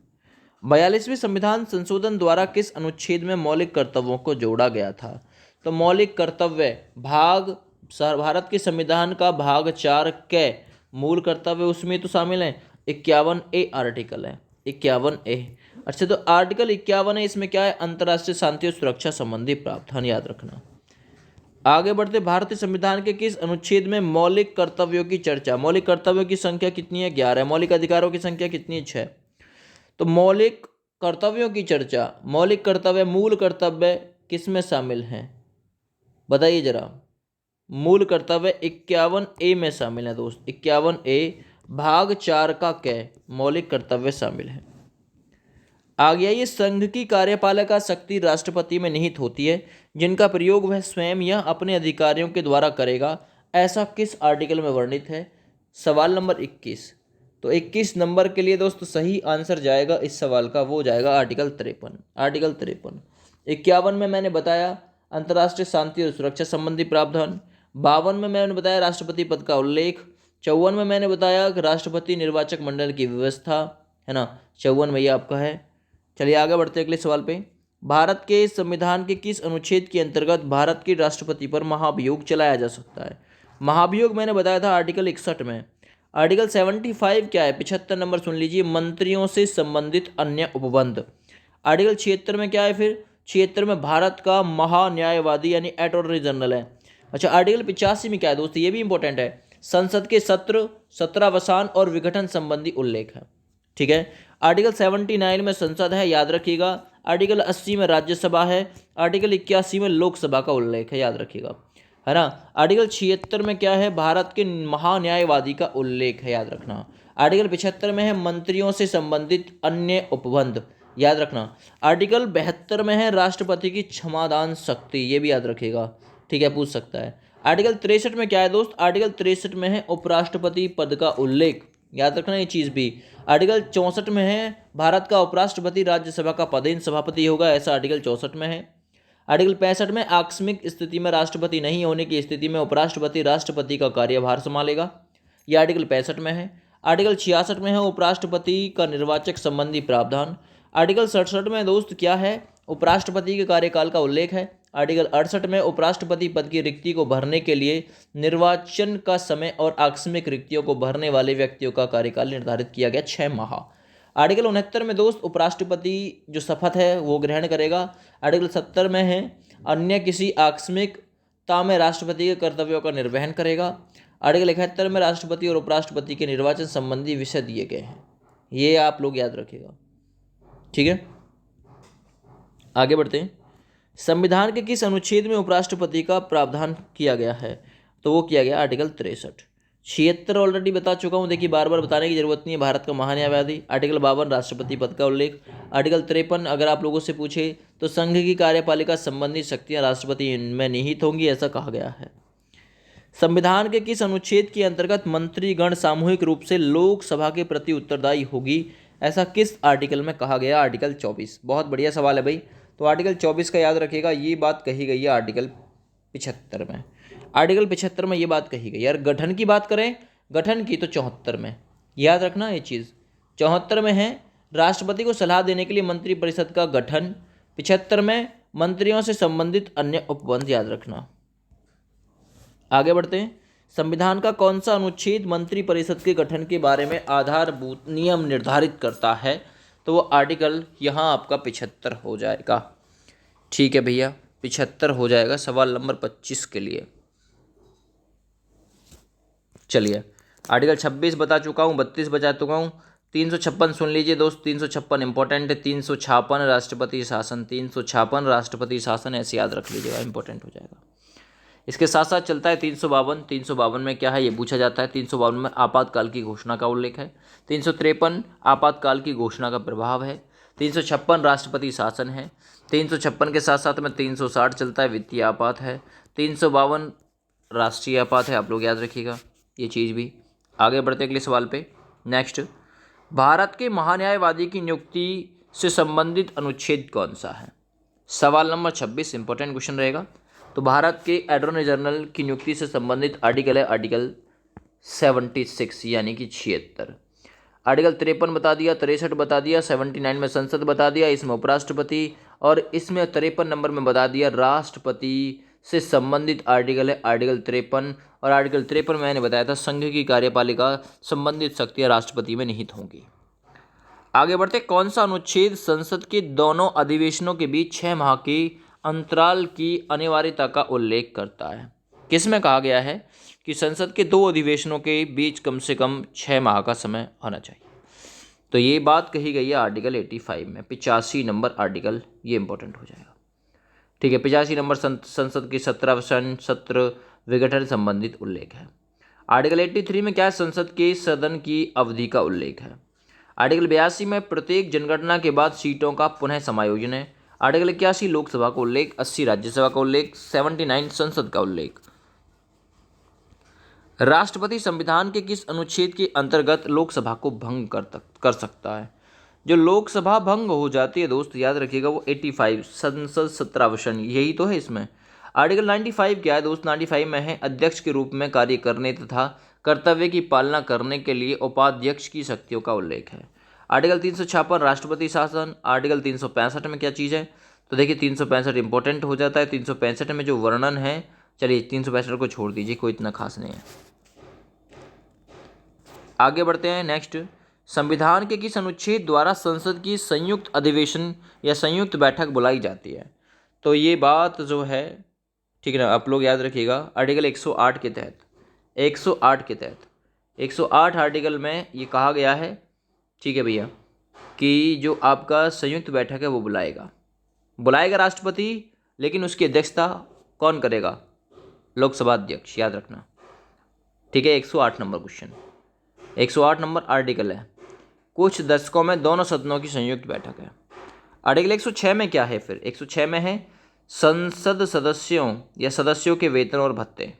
42वें संविधान संशोधन द्वारा किस अनुच्छेद में मौलिक कर्तव्यों को जोड़ा गया था? तो मौलिक कर्तव्य भारत के संविधान का भाग 4 के मूल कर्तव्य उसमें तो शामिल है। 51A आर्टिकल है, 51A। अच्छा, तो आर्टिकल 51 है, इसमें क्या है, अंतर्राष्ट्रीय शांति और सुरक्षा संबंधी प्रावधान, याद रखना। आगे बढ़ते, भारतीय संविधान के किस अनुच्छेद में मौलिक कर्तव्यों की चर्चा? मौलिक कर्तव्यों की संख्या कितनी है? 11। मौलिक अधिकारों की संख्या कितनी है? 6। तो मौलिक कर्तव्यों की चर्चा, मौलिक कर्तव्य, मूल कर्तव्य किस में शामिल हैं, बताइए जरा। मूल कर्तव्य 51A में शामिल है दोस्त। 51A भाग 4 का कै मौलिक कर्तव्य शामिल है। आ गया ये संघ की कार्यपालिका शक्ति राष्ट्रपति में निहित होती है, जिनका प्रयोग वह स्वयं या अपने अधिकारियों के द्वारा करेगा, ऐसा किस आर्टिकल में वर्णित है? सवाल नंबर 21। तो 21 नंबर के लिए दोस्तों सही आंसर जाएगा इस सवाल का, वो जाएगा आर्टिकल 53। आर्टिकल 53। 51 में मैंने बताया अंतर्राष्ट्रीय शांति और सुरक्षा संबंधी प्रावधान। 52 में मैंने बताया राष्ट्रपति पद का उल्लेख। 54 में मैंने बताया राष्ट्रपति निर्वाचक मंडल की व्यवस्था, है ना, 54 में ये आपका है। चलिए आगे बढ़ते हैं अगले सवाल पे। भारत के संविधान के किस अनुच्छेद के अंतर्गत भारत के राष्ट्रपति पर महाभियोग चलाया जा सकता है? महाभियोग मैंने बताया था आर्टिकल 61 में। आर्टिकल 75 क्या है, 75 नंबर सुन लीजिए, मंत्रियों से संबंधित अन्य उपबंध। आर्टिकल 76 में क्या है, फिर 76 में भारत का महान्यायवादी यानी अटॉर्नी जनरल है। अच्छा, आर्टिकल 85 में क्या है दोस्तों, ये भी इंपॉर्टेंट है, संसद के सत्र, सत्रावसान और विघटन संबंधी उल्लेख है। ठीक है। आर्टिकल 79 में संसद है, याद रखिएगा। आर्टिकल 80 में राज्यसभा है। आर्टिकल 81 में लोकसभा का उल्लेख है, याद रखिएगा, है ना। आर्टिकल 76 में क्या है, भारत के महान्यायवादी का उल्लेख है, याद रखना। आर्टिकल 75 में है मंत्रियों से संबंधित अन्य उपबंध, याद रखना। आर्टिकल 72 में है राष्ट्रपति की क्षमादान शक्ति, ये भी याद रखिएगा, ठीक है, पूछ सकता है। आर्टिकल 63 में क्या है दोस्त, आर्टिकल 63 में है उपराष्ट्रपति पद का उल्लेख, याद रखना ये चीज़ भी। आर्टिकल 64 में है भारत का उपराष्ट्रपति राज्यसभा का पदेन सभापति होगा, ऐसा आर्टिकल 64 में है। आर्टिकल 65 में आकस्मिक स्थिति में राष्ट्रपति नहीं होने की स्थिति में उपराष्ट्रपति राष्ट्रपति का कार्यभार संभालेगा, यह आर्टिकल 65 में है। आर्टिकल 66 में है उपराष्ट्रपति का निर्वाचक संबंधी प्रावधान। आर्टिकल 67 में दोस्त क्या है, उपराष्ट्रपति के कार्यकाल का उल्लेख है। आर्टिकल 68 में उपराष्ट्रपति पद की रिक्ति को भरने के लिए निर्वाचन का समय और आकस्मिक रिक्तियों को भरने वाले व्यक्तियों का कार्यकाल निर्धारित किया गया 6 माह। आर्टिकल 69 में दोस्त उपराष्ट्रपति जो शपथ है वो ग्रहण करेगा। आर्टिकल 70 में है अन्य किसी आकस्मिकता में राष्ट्रपति के कर्तव्यों का निर्वहन करेगा। आर्टिकल 71 में राष्ट्रपति और उपराष्ट्रपति के निर्वाचन संबंधी विषय दिए गए हैं, ये आप लोग याद रखिएगा, ठीक है। आगे बढ़ते हैं। संविधान के किस अनुच्छेद में उपराष्ट्रपति का प्रावधान किया गया है, तो वो किया गया आर्टिकल 63। 76 ऑलरेडी बता चुका हूँ, देखिए बार बार बताने की जरूरत नहीं है, भारत का महान्यायवादी। आर्टिकल 52 राष्ट्रपति पद का उल्लेख। आर्टिकल 53 अगर आप लोगों से पूछे तो संघ की कार्यपालिका संबंधी शक्तियाँ राष्ट्रपति में निहित होंगी, ऐसा कहा गया है। संविधान के किस अनुच्छेद के अंतर्गत मंत्रीगण सामूहिक रूप से लोकसभा के प्रति उत्तरदायी होगी, ऐसा किस आर्टिकल में कहा गया? आर्टिकल 24। बहुत बढ़िया सवाल है भाई। तो आर्टिकल 24 का याद रखिएगा, ये बात कही गई है आर्टिकल 75 में। आर्टिकल 75 में ये बात कही गई। यार गठन की बात करें, गठन की तो 74 में, याद रखना ये चीज़। 74 में है राष्ट्रपति को सलाह देने के लिए मंत्रिपरिषद का गठन, 75 में मंत्रियों से संबंधित अन्य उपबंध, याद रखना। आगे बढ़ते हैं। संविधान का कौन सा अनुच्छेद मंत्रिपरिषद के गठन के बारे में आधारभूत नियम निर्धारित करता है? तो वो आर्टिकल यहाँ आपका 75 हो जाएगा। ठीक है भैया, 75 हो जाएगा सवाल नंबर 25 के लिए। चलिए, आर्टिकल 26 बता चुका हूँ, 32 बता चुका हूँ। 356 सुन लीजिए दोस्त, 356 इंपॉर्टेंट है। 356 राष्ट्रपति शासन, 356 राष्ट्रपति शासन, ऐसे याद रख लीजिएगा, इंपॉर्टेंट हो जाएगा। इसके साथ साथ चलता है 352। 352 में क्या है ये पूछा जाता है। 352 में आपातकाल की घोषणा का उल्लेख है। 353 आपातकाल की घोषणा का प्रभाव है। 356 राष्ट्रपति शासन है। 356 के साथ साथ में 360 चलता है, वित्तीय आपात है। 352 राष्ट्रीय आपात है, आप लोग याद रखिएगा ये चीज़ भी। आगे बढ़ते अगले सवाल पे। नेक्स्ट, भारत के महान्यायवादी की नियुक्ति से संबंधित अनुच्छेद कौन सा है? सवाल नंबर 26 इंपॉर्टेंट क्वेश्चन रहेगा। तो भारत के अटॉर्नी जनरल की नियुक्ति से संबंधित आर्टिकल है आर्टिकल 76 यानी कि 76। आर्टिकल 53 बता दिया, 63 बता दिया, 79 में संसद बता दिया, इसमें उपराष्ट्रपति, और इसमें 53 नंबर में बता दिया राष्ट्रपति से संबंधित आर्टिकल है आर्टिकल 53। और आर्टिकल 53 मैंने बताया था संघ की कार्यपालिका संबंधित शक्तियाँ राष्ट्रपति में निहित होंगी। आगे बढ़ते, कौन सा अनुच्छेद संसद के दोनों अधिवेशनों के बीच 6 माह के अंतराल की अनिवार्यता का उल्लेख करता है? किसमें कहा गया है कि संसद के 2 अधिवेशनों के बीच कम से कम 6 माह का समय होना चाहिए? तो ये बात कही गई है आर्टिकल 85 में, 85 नंबर आर्टिकल, ये इंपॉर्टेंट हो जाएगा। ठीक है, 85 नंबर संसद की 17 सत्र विघटन संबंधित उल्लेख है। आर्टिकल 83 में क्या है? संसद के सदन की अवधि का उल्लेख है। आर्टिकल 82 में प्रत्येक जनगणना के बाद सीटों का पुनः समायोजन है। आर्टिकल 81 लोकसभा का उल्लेख, 80 राज्यसभा का उल्लेख, 79 संसद का उल्लेख। राष्ट्रपति संविधान के किस अनुच्छेद के अंतर्गत लोकसभा को भंग कर सकता है? जो लोकसभा भंग हो जाती है दोस्त, याद रखिएगा वो 85 संसद सत्रावसान, यही तो है इसमें। आर्टिकल 95 क्या है दोस्त? 95 में है अध्यक्ष के रूप में कार्य करने तथा कर्तव्य की पालना करने के लिए उपाध्यक्ष की शक्तियों का उल्लेख है। आर्टिकल 356 राष्ट्रपति शासन। आर्टिकल 365 में क्या चीज़ है? तो देखिए 365 इंपॉर्टेंट हो जाता है। 365 में जो वर्णन है, चलिए 365 को छोड़ दीजिए, कोई इतना खास नहीं है। आगे बढ़ते हैं। नेक्स्ट, संविधान के किस अनुच्छेद द्वारा संसद की संयुक्त अधिवेशन या संयुक्त बैठक बुलाई जाती है? तो ये बात जो है, ठीक है ना, आप लोग याद रखिएगा आर्टिकल 108 के तहत, 108 के तहत, 108 आर्टिकल में ये कहा गया है, ठीक है भैया, कि जो आपका संयुक्त बैठक है वो बुलाएगा राष्ट्रपति, लेकिन उसकी अध्यक्षता कौन करेगा? लोकसभा अध्यक्ष, याद रखना। ठीक है, 108 नंबर क्वेश्चन, 108 नंबर आर्टिकल है। कुछ दशकों में दोनों सदनों की संयुक्त बैठक है। आर्टिकल 106 में क्या है? फिर 106 में है संसद सदस्यों या सदस्यों के वेतन और भत्ते।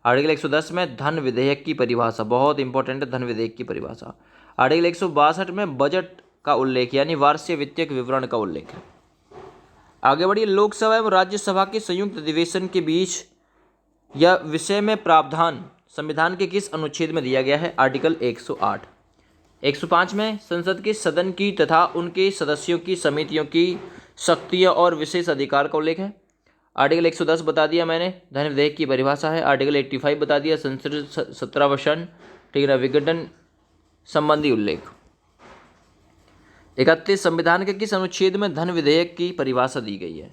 आर्टिकल 110 में धन विधेयक की परिभाषा, बहुत इंपॉर्टेंट है धन विधेयक की परिभाषा। आर्टिकल 162 में बजट का उल्लेख यानी वार्षिक वित्तीय विवरण का उल्लेख है। आगे बढ़िए, लोकसभा एवं राज्यसभा के संयुक्त अधिवेशन के बीच या विषय में प्रावधान संविधान के किस अनुच्छेद में दिया गया है? आर्टिकल 108। 105 में संसद के सदन की तथा उनके सदस्यों की समितियों की शक्तियाँ और विशेष अधिकार का उल्लेख है। आर्टिकल 110 बता दिया मैंने, धन विधेयक की परिभाषा है। आर्टिकल 85 बता दिया, संसद सत्रावसान, ठीक है ना, विघटन संबंधी उल्लेख। 31 संविधान के किस अनुच्छेद में धन विधेयक की परिभाषा दी गई है?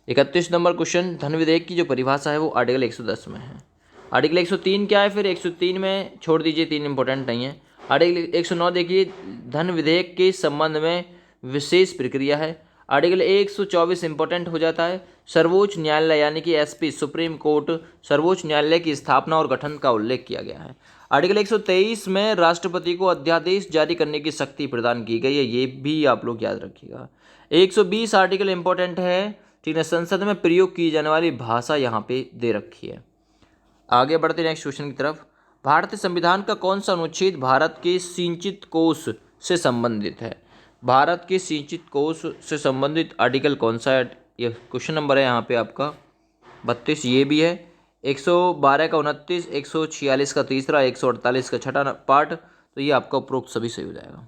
31 नंबर क्वेश्चन, धन विधेयक की जो परिभाषा है वो आर्टिकल 110 में है। आर्टिकल 103 क्या है? फिर 103 में छोड़ दीजिए, 3 इंपॉर्टेंट नहीं है। आर्टिकल 109 देखिए, धन विधेयक के संबंध में विशेष प्रक्रिया है। आर्टिकल 124 इंपॉर्टेंट हो जाता है, सर्वोच्च न्यायालय यानी कि एसपी सुप्रीम कोर्ट, सर्वोच्च न्यायालय की स्थापना और गठन का उल्लेख किया गया है। आर्टिकल 123 में राष्ट्रपति को अध्यादेश जारी करने की शक्ति प्रदान की गई है, ये भी आप लोग याद रखिएगा। 120 आर्टिकल इंपॉर्टेंट है, ठीक है, संसद में प्रयोग की जाने वाली भाषा यहाँ पे दे रखी है। आगे बढ़ते नेक्स्ट क्वेश्चन की तरफ। भारतीय संविधान का कौन सा अनुच्छेद भारत के सिंचित कोष से संबंधित है? भारत के सिंचित कोष से संबंधित आर्टिकल कौन सा है? ये क्वेश्चन नंबर है यहाँ पे आपका 32। ये भी है 112 का 29, 146 का तीसरा, 148 का छठा पार्ट। तो ये आपका उपरोक्त सभी सही हो जाएगा।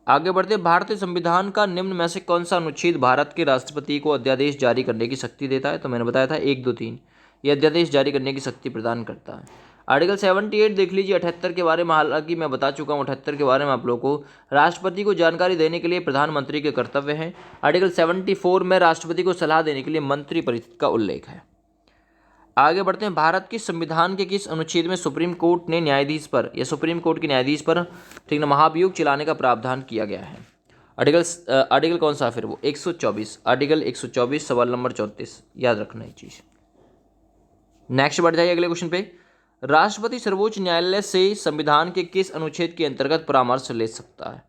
आगे बढ़ते, भारतीय संविधान का निम्न में से कौन सा अनुच्छेद भारत के राष्ट्रपति को अध्यादेश जारी करने की शक्ति देता है? तो मैंने बताया था 1, 2, 3 ये अध्यादेश जारी करने की शक्ति प्रदान करता है। आर्टिकल 78 देख लीजिए। 78 के बारे में हालांकि मैं बता चुका हूँ। 78 के बारे में आप लोगों को राष्ट्रपति को जानकारी देने के लिए प्रधानमंत्री के कर्तव्य हैं। आर्टिकल 74 में राष्ट्रपति को सलाह देने के लिए मंत्रिपरिषद का उल्लेख है। आगे बढ़ते हैं, भारत के संविधान के किस अनुच्छेद में सुप्रीम कोर्ट ने न्यायाधीश पर या सुप्रीम कोर्ट के न्यायाधीश पर ठीक ना महाभियोग चलाने का प्रावधान किया गया है? आर्टिकल कौन सा है फिर वो? 124। आर्टिकल 124 सवाल नंबर 34 याद रखना ये चीज। नेक्स्ट बढ़ जाइए अगले क्वेश्चन पे। राष्ट्रपति सर्वोच्च न्यायालय से संविधान के किस अनुच्छेद के अंतर्गत परामर्श ले सकता है?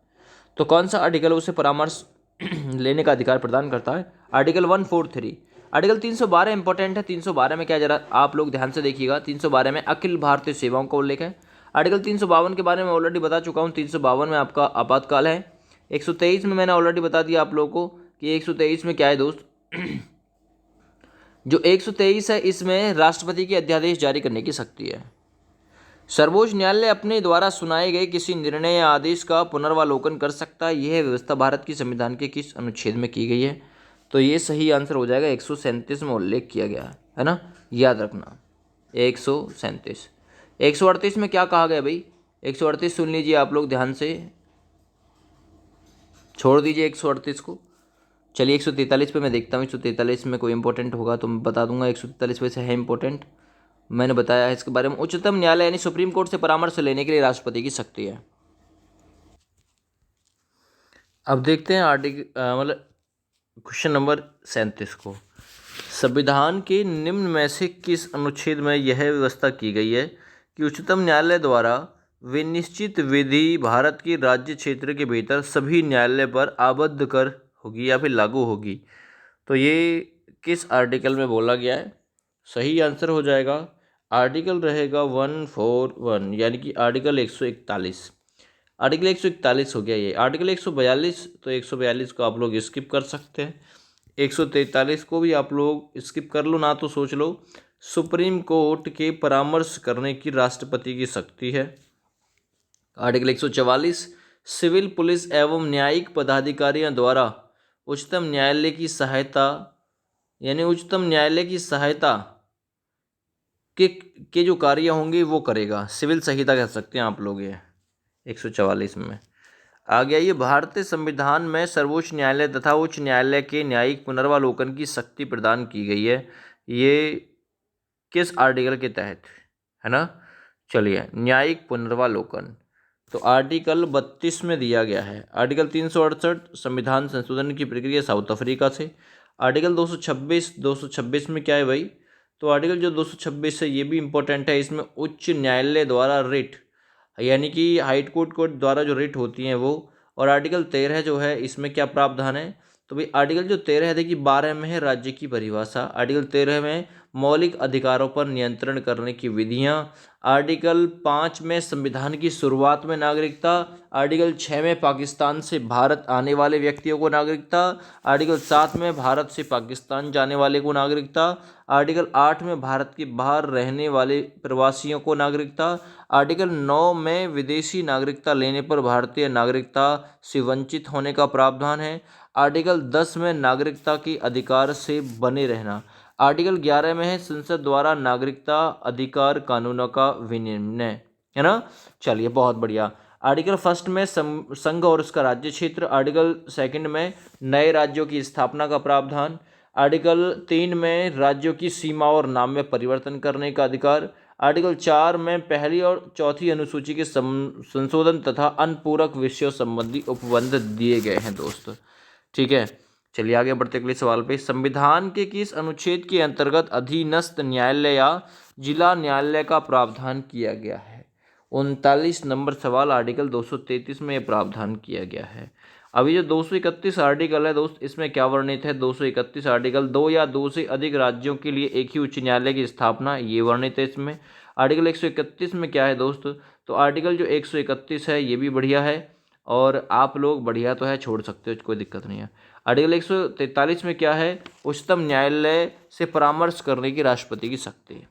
तो कौन सा आर्टिकल उसे परामर्श लेने का अधिकार प्रदान करता है? आर्टिकल 143। आर्टिकल 312 इंपॉर्टेंट है। 312 में क्या, जरा आप लोग ध्यान से देखिएगा। 312 में अखिल भारतीय सेवाओं का उल्लेख है। आर्टिकल 352 के बारे में ऑलरेडी बता चुका हूँ। 352 में आपका आपातकाल है। 123 में मैंने ऑलरेडी बता दिया आप लोगों को कि 123 में क्या है दोस्त जो 123 है इसमें राष्ट्रपति की अध्यादेश जारी करने की शक्ति है। सर्वोच्च न्यायालय अपने द्वारा सुनाए गए किसी निर्णय या आदेश का पुनर्वालोकन कर सकता है। यह व्यवस्था भारत की संविधान के किस अनुच्छेद में की गई है? तो ये सही आंसर हो जाएगा 137 में उल्लेख किया गया है ना, याद रखना 137। 138 में क्या कहा गया भाई? 138 सुन लीजिए आप लोग ध्यान से, छोड़ दीजिए 138 को। चलिए 143 पे मैं देखता हूँ। 143 में कोई इंपॉर्टेंट होगा तो मैं बता दूंगा। 143 वैसे है इंपॉर्टेंट, मैंने बताया है इसके बारे में। उच्चतम न्यायालय यानी सुप्रीम कोर्ट से परामर्श लेने के लिए राष्ट्रपति की शक्ति है। अब देखते हैं मतलब क्वेश्चन नंबर 37 को। संविधान के निम्न में से किस अनुच्छेद में यह व्यवस्था की गई है कि उच्चतम न्यायालय द्वारा विनिश्चित विधि भारत के राज्य क्षेत्र के भीतर सभी न्यायालय पर आबद्ध कर होगी या फिर लागू होगी? तो ये किस आर्टिकल में बोला गया है? सही आंसर हो जाएगा आर्टिकल रहेगा 141 यानी कि आर्टिकल 141। आर्टिकल 141 हो गया ये। आर्टिकल 142 तो 142 को आप लोग स्किप कर सकते हैं। 143 को भी आप लोग स्किप कर लो ना तो सोच लो। सुप्रीम कोर्ट के परामर्श करने की राष्ट्रपति की शक्ति है। आर्टिकल 144 सिविल पुलिस एवं न्यायिक पदाधिकारियों द्वारा उच्चतम न्यायालय की सहायता यानी उच्चतम न्यायालय की सहायता के जो कार्य होंगे वो करेगा। सिविल संहिता कह सकते हैं आप लोग ये 144 में। आ गया ये भारतीय संविधान में सर्वोच्च न्यायालय तथा उच्च न्यायालय के न्यायिक पुनर्वालोकन की शक्ति प्रदान की गई है। ये किस आर्टिकल के तहत है ना? चलिए न्यायिक पुनर्वालोकन तो आर्टिकल 32 में दिया गया है। आर्टिकल 368 संविधान संशोधन की प्रक्रिया साउथ अफ्रीका से। आर्टिकल 226 में क्या है भाई? तो आर्टिकल जो 226 है ये भी इम्पोर्टेंट है। इसमें उच्च न्यायालय द्वारा रिट यानी कि हाई कोर्ट द्वारा जो रिट होती हैं वो। और आर्टिकल 13 जो है इसमें क्या प्रावधान है? तो भाई आर्टिकल जो 13 है देखिए 12 में है राज्य की परिभाषा। आर्टिकल 13 में मौलिक अधिकारों पर नियंत्रण करने की विधियां। आर्टिकल 5 में संविधान की शुरुआत में नागरिकता। आर्टिकल 6 में पाकिस्तान से भारत आने वाले व्यक्तियों को नागरिकता। आर्टिकल 7 में भारत से पाकिस्तान जाने वाले को नागरिकता। आर्टिकल 8 में भारत के बाहर रहने वाले प्रवासियों को नागरिकता। आर्टिकल 9 में विदेशी नागरिकता लेने पर भारतीय नागरिकता से वंचित होने का प्रावधान है। आर्टिकल 10 में नागरिकता के अधिकार से बने रहना। आर्टिकल 11 में है संसद द्वारा नागरिकता अधिकार कानूनों का विनिमय, है ना। चलिए बहुत बढ़िया। आर्टिकल 1 में संघ और उसका राज्य क्षेत्र। आर्टिकल 2 में नए राज्यों की स्थापना का प्रावधान। आर्टिकल 3 में राज्यों की सीमा और नाम में परिवर्तन करने का अधिकार। आर्टिकल 4 में पहली और चौथी अनुसूची के संशोधन तथा अनुपूरक विषयों संबंधी उपबंध दिए गए हैं दोस्त। ठीक है, चलिए आगे बढ़ते अगले सवाल पे। संविधान के किस अनुच्छेद के अंतर्गत अधीनस्थ न्यायालय या जिला न्यायालय का प्रावधान किया गया है? 39 नंबर सवाल आर्टिकल 233 में ये प्रावधान किया गया है। अभी जो 231 आर्टिकल है दोस्त, इसमें क्या वर्णित है? 231 आर्टिकल, दो या दो से अधिक राज्यों के लिए एक ही उच्च न्यायालय की स्थापना, ये वर्णित है इसमें। आर्टिकल 131 में क्या है दोस्त? तो आर्टिकल जो 131 है ये भी बढ़िया है, और आप लोग बढ़िया तो है, छोड़ सकते हो, कोई दिक्कत नहीं है। आर्टिकल 143 में क्या है? उच्चतम न्यायालय से परामर्श करने की राष्ट्रपति की शक्ति।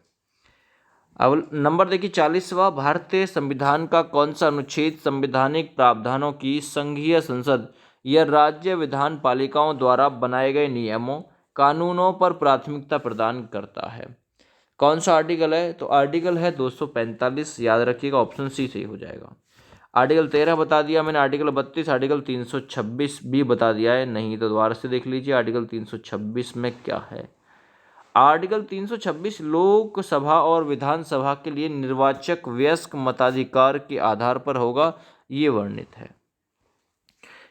अब नंबर देखिए 40वां, भारतीय संविधान का कौन सा अनुच्छेद संवैधानिक प्रावधानों की संघीय संसद या राज्य विधान पालिकाओं द्वारा बनाए गए नियमों कानूनों पर प्राथमिकता प्रदान करता है? कौन सा आर्टिकल है? तो आर्टिकल है 245, याद रखिएगा, ऑप्शन सी सही हो जाएगा। आर्टिकल 13 बता दिया मैंने, आर्टिकल 32, आर्टिकल 326 भी बता दिया है, नहीं तो दोबारा से देख लीजिए आर्टिकल 326 में क्या है। आर्टिकल 326 लोकसभा और विधानसभा के लिए निर्वाचक वयस्क मताधिकार के आधार पर होगा, ये वर्णित है।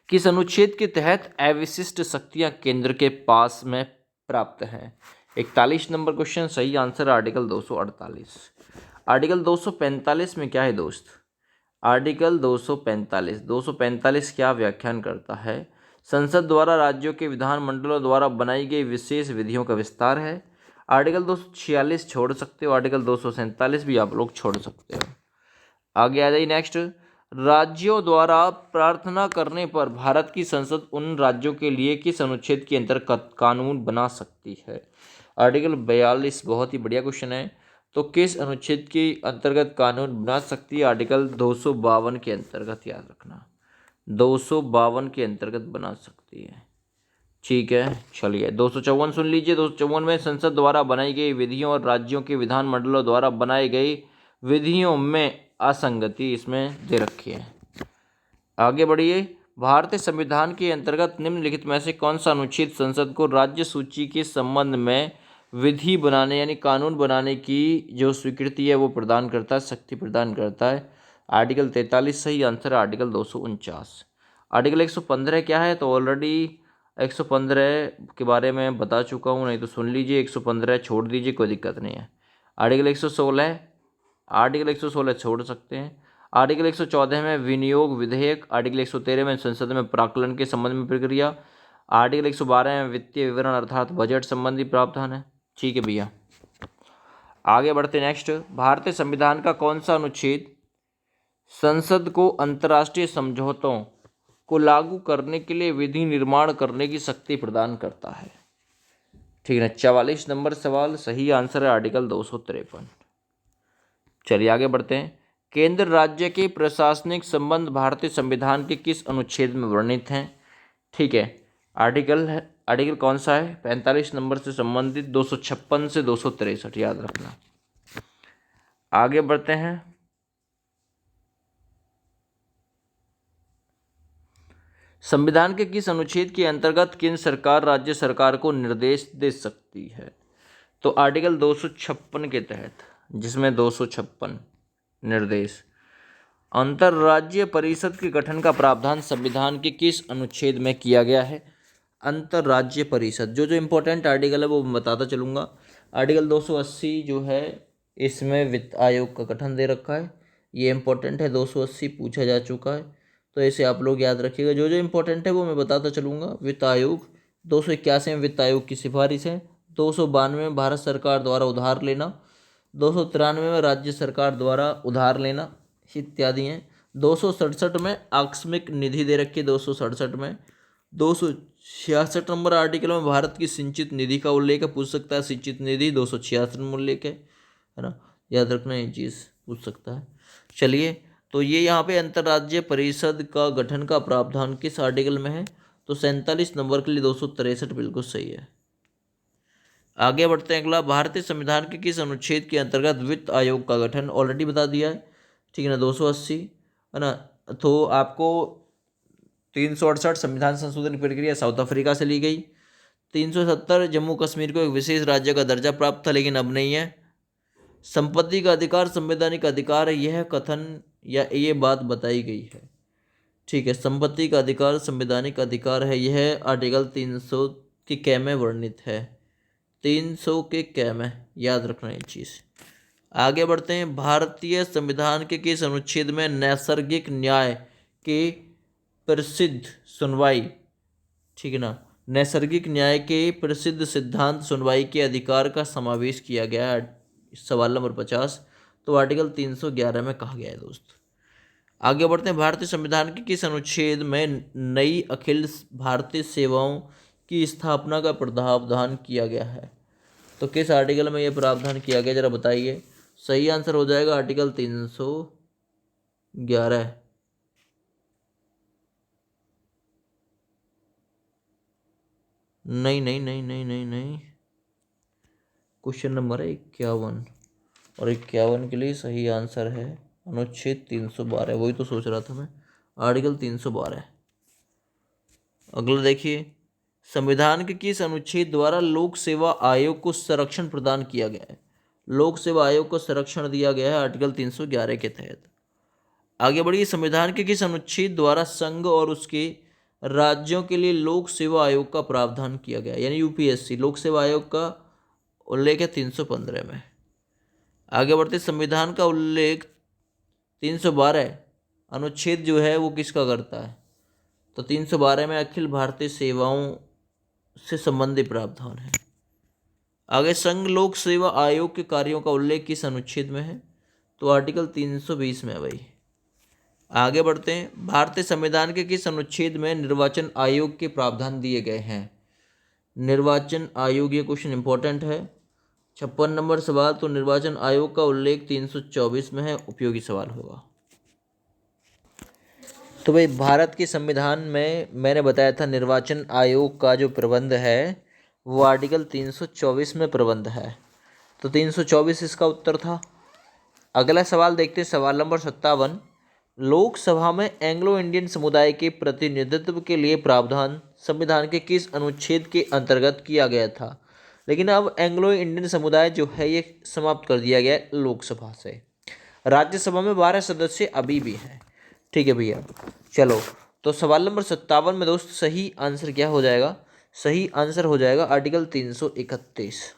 किस अनुच्छेद के तहत अविशिष्ट शक्तियां केंद्र के पास में प्राप्त हैं? 41 नंबर क्वेश्चन, सही आंसर आर्टिकल 248। आर्टिकल 245 में क्या है दोस्त? आर्टिकल 245 क्या व्याख्यान करता है? संसद द्वारा राज्यों के विधानमंडलों द्वारा बनाई गई विशेष विधियों का विस्तार है। आर्टिकल 246 छोड़ सकते हो, आर्टिकल 247 भी आप लोग छोड़ सकते हो। आगे आ जाइए नेक्स्ट, राज्यों द्वारा प्रार्थना करने पर भारत की संसद उन राज्यों के लिए किस अनुच्छेद के अंतर्गत कानून बना सकती है? आर्टिकल 42, बहुत ही बढ़िया क्वेश्चन है। तो किस अनुच्छेद के अंतर्गत कानून बना सकती है? आर्टिकल 252 के अंतर्गत, याद रखना 252 के अंतर्गत बना सकती है। ठीक है, चलिए 254 सुन लीजिए। 254 में संसद द्वारा बनाई गई विधियों और राज्यों के विधानमंडलों द्वारा बनाई गई विधियों में असंगति इसमें दे रखी है। आगे बढ़िए, भारतीय संविधान के अंतर्गत निम्नलिखित में से कौन सा अनुच्छेद संसद को राज्य सूची के संबंध में विधि बनाने यानी कानून बनाने की जो स्वीकृति है वो प्रदान करता है, शक्ति प्रदान करता है? आर्टिकल 43 सही आंसर है, आर्टिकल 249। आर्टिकल 115 क्या है? तो ऑलरेडी 115 के बारे में बता चुका हूँ, नहीं तो सुन लीजिए, 115 छोड़ दीजिए, कोई दिक्कत नहीं है। आर्टिकल 116 छोड़ सकते हैं। आर्टिकल 114 में विनियोग विधेयक। आर्टिकल 113 में संसद में प्राक्कलन के संबंध में प्रक्रिया। आर्टिकल 112 में वित्तीय विवरण अर्थात बजट संबंधी प्रावधान है। ठीक है भैया, आगे बढ़ते नेक्स्ट, भारतीय संविधान का कौन सा अनुच्छेद संसद को अंतर्राष्ट्रीय समझौतों को लागू करने के लिए विधि निर्माण करने की शक्ति प्रदान करता है? ठीक है, 44 नंबर सवाल, सही आंसर है आर्टिकल 253। चलिए आगे बढ़ते हैं, केंद्र राज्य के प्रशासनिक संबंध भारतीय संविधान के किस अनुच्छेद में वर्णित हैं? ठीक है, आर्टिकल कौन सा है? 45 नंबर से संबंधित 256 से 263, याद रखना। आगे बढ़ते हैं, संविधान के किस अनुच्छेद के अंतर्गत केंद्र सरकार राज्य सरकार को निर्देश दे सकती है? तो आर्टिकल 256 के तहत, जिसमें 256 निर्देश। अंतर्राज्यीय परिषद के गठन का प्रावधान संविधान के किस अनुच्छेद में किया गया है? अंतर्राज्यीय परिषद, जो इम्पोर्टेंट आर्टिकल है वो मैं बताता चलूँगा। आर्टिकल 280 जो है इसमें वित्त आयोग का गठन दे रखा है, ये इम्पोर्टेंट है, 280 पूछा जा चुका है, तो इसे आप लोग याद रखिएगा। जो इम्पोर्टेंट है वो मैं बताता चलूँगा। वित्त आयोग 281 में वित्त आयोग की सिफारिश है। 292 में भारत सरकार द्वारा उधार लेना। 293 में राज्य सरकार द्वारा उधार लेना इत्यादि हैं। 267 में आकस्मिक निधि दे रखी है। 267 में 266 नंबर आर्टिकल में भारत की सिंचित निधि का उल्लेख है, पूछ सकता है सिंचित निधि 266 में उल्लेख है ना, याद रखना ये चीज़ पूछ सकता है। चलिए, तो ये यहाँ पे अंतर्राज्यीय परिषद का गठन का प्रावधान किस आर्टिकल में है? तो 47 नंबर के लिए 263 बिल्कुल सही है। आगे बढ़ते हैं, अगला, भारतीय संविधान के किस अनुच्छेद के अंतर्गत वित्त आयोग का गठन? ऑलरेडी बता दिया है, ठीक है ना, 280 है ना। तो आपको 368 संविधान संशोधन की प्रक्रिया साउथ अफ्रीका से ली गई। 370 जम्मू कश्मीर को एक विशेष राज्य का दर्जा प्राप्त था, लेकिन अब नहीं है। संपत्ति का अधिकार संवैधानिक अधिकार है, यह कथन या ये बात बताई गई है। ठीक है, संपत्ति का अधिकार संवैधानिक अधिकार है, यह आर्टिकल 300 के कै में वर्णित है। 300 के कै में, याद रखना ये चीज़। आगे बढ़ते हैं। भारतीय संविधान के किस अनुच्छेद में नैसर्गिक न्याय के प्रसिद्ध सुनवाई, ठीक है ना, नैसर्गिक न्याय के प्रसिद्ध सिद्धांत सुनवाई के अधिकार का समावेश किया गया है? सवाल नंबर 50। तो आर्टिकल 311 में कहा गया है दोस्त। आगे बढ़ते हैं। भारतीय संविधान के किस अनुच्छेद में नई अखिल भारतीय सेवाओं की स्थापना का प्रावधान किया गया है? तो किस आर्टिकल में यह प्रावधान किया गया, जरा बताइए। सही आंसर हो जाएगा आर्टिकल 311। नहीं नहीं नहीं नहीं नहीं नहीं, क्वेश्चन नंबर है 51, और 51 के लिए सही आंसर है अनुच्छेद 312। वही तो सोच रहा था मैं, आर्टिकल 312। अगला देखिए। संविधान के किस अनुच्छेद द्वारा लोक सेवा आयोग को संरक्षण प्रदान किया गया है? लोक सेवा आयोग को संरक्षण दिया गया है आर्टिकल 311 के तहत। आगे बढ़िए। संविधान के किस अनुच्छेद द्वारा संघ और उसके राज्यों के लिए लोक सेवा आयोग का प्रावधान किया गया, यानी यूपीएससी लोक सेवा आयोग का उल्लेख है 315 में। आगे बढ़ते। संविधान का उल्लेख 312 अनुच्छेद जो है वो किसका करता है? तो 312 में अखिल भारतीय सेवाओं से संबंधित प्रावधान है। आगे। संघ लोक सेवा आयोग के कार्यों का उल्लेख किस अनुच्छेद में है? तो आर्टिकल 320 में है भाई। आगे बढ़ते हैं। भारतीय संविधान के किस अनुच्छेद में निर्वाचन आयोग के प्रावधान दिए गए हैं? निर्वाचन आयोग, ये क्वेश्चन इंपॉर्टेंट है। 56 नंबर सवाल। तो निर्वाचन आयोग का उल्लेख 324 में है, उपयोगी सवाल होगा। तो भाई भारत के संविधान में मैंने बताया था निर्वाचन आयोग का जो प्रबंध है वो आर्टिकल 324 में प्रबंध है, तो 324 इसका उत्तर था। अगला सवाल देखते हैं, सवाल नंबर 57। लोकसभा में एंग्लो इंडियन समुदाय के प्रतिनिधित्व के लिए प्रावधान संविधान के किस अनुच्छेद के अंतर्गत किया गया था? लेकिन अब एंग्लो इंडियन समुदाय जो है ये समाप्त कर दिया गया है लोकसभा से। राज्यसभा में 12 सदस्य अभी भी हैं। ठीक है भैया, चलो। तो सवाल नंबर 57 में दोस्त सही आंसर क्या हो जाएगा? सही आंसर हो जाएगा आर्टिकल 331।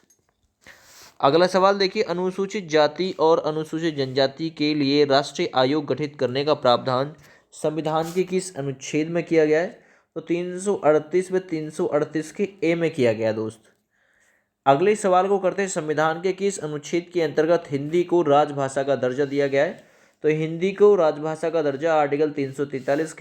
अगला सवाल देखिए। अनुसूचित जाति और अनुसूचित जनजाति के लिए राष्ट्रीय आयोग गठित करने का प्रावधान संविधान के किस अनुच्छेद में किया गया है? तो 338 में 338 के ए में किया गया दोस्त। अगले सवाल को करते हैं। संविधान के किस अनुच्छेद के अंतर्गत हिंदी को राजभाषा का दर्जा दिया गया है? तो हिंदी को राजभाषा का दर्जा आर्टिकल 343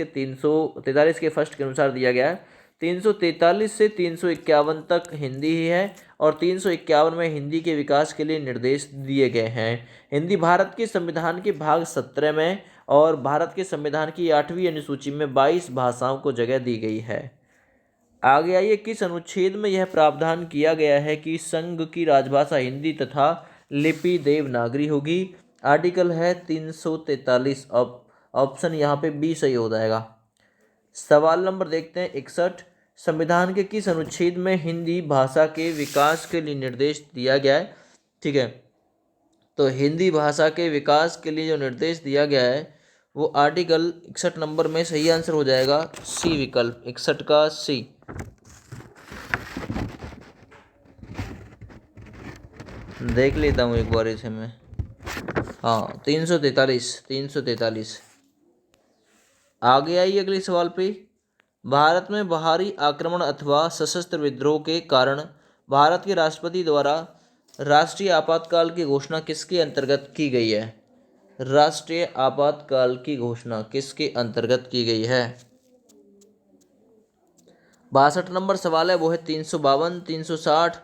के फर्स्ट के अनुसार दिया गया है। 343 से 351 तक हिंदी ही है, और 351 में हिंदी के विकास के लिए निर्देश दिए गए हैं। हिंदी भारत के संविधान के भाग 17 में और भारत के संविधान की 8वीं अनुसूची में 22 भाषाओं को जगह दी गई है। आगे आइए। किस अनुच्छेद में यह प्रावधान किया गया है कि संघ की राजभाषा हिंदी तथा लिपि देवनागरी होगी? आर्टिकल है 343। ऑप्शन यहाँ पे बी सही हो जाएगा। सवाल नंबर देखते हैं 61। संविधान के किस अनुच्छेद में हिंदी भाषा के विकास के लिए निर्देश दिया गया है? ठीक है, तो हिंदी भाषा के विकास के लिए जो निर्देश दिया गया है वो आर्टिकल 61 नंबर में सही आंसर हो जाएगा सी विकल्प, 61 का सी। देख लेता हूँ एक बार इसे मैं। हाँ, 343। आगे आइए अगले सवाल पे। भारत में बाहरी आक्रमण अथवा सशस्त्र विद्रोह के कारण भारत के राष्ट्रपति द्वारा राष्ट्रीय आपातकाल की घोषणा किसके अंतर्गत की गई है? राष्ट्रीय आपातकाल की घोषणा किसके अंतर्गत की गई है? 62 नंबर सवाल है वो है 352, 360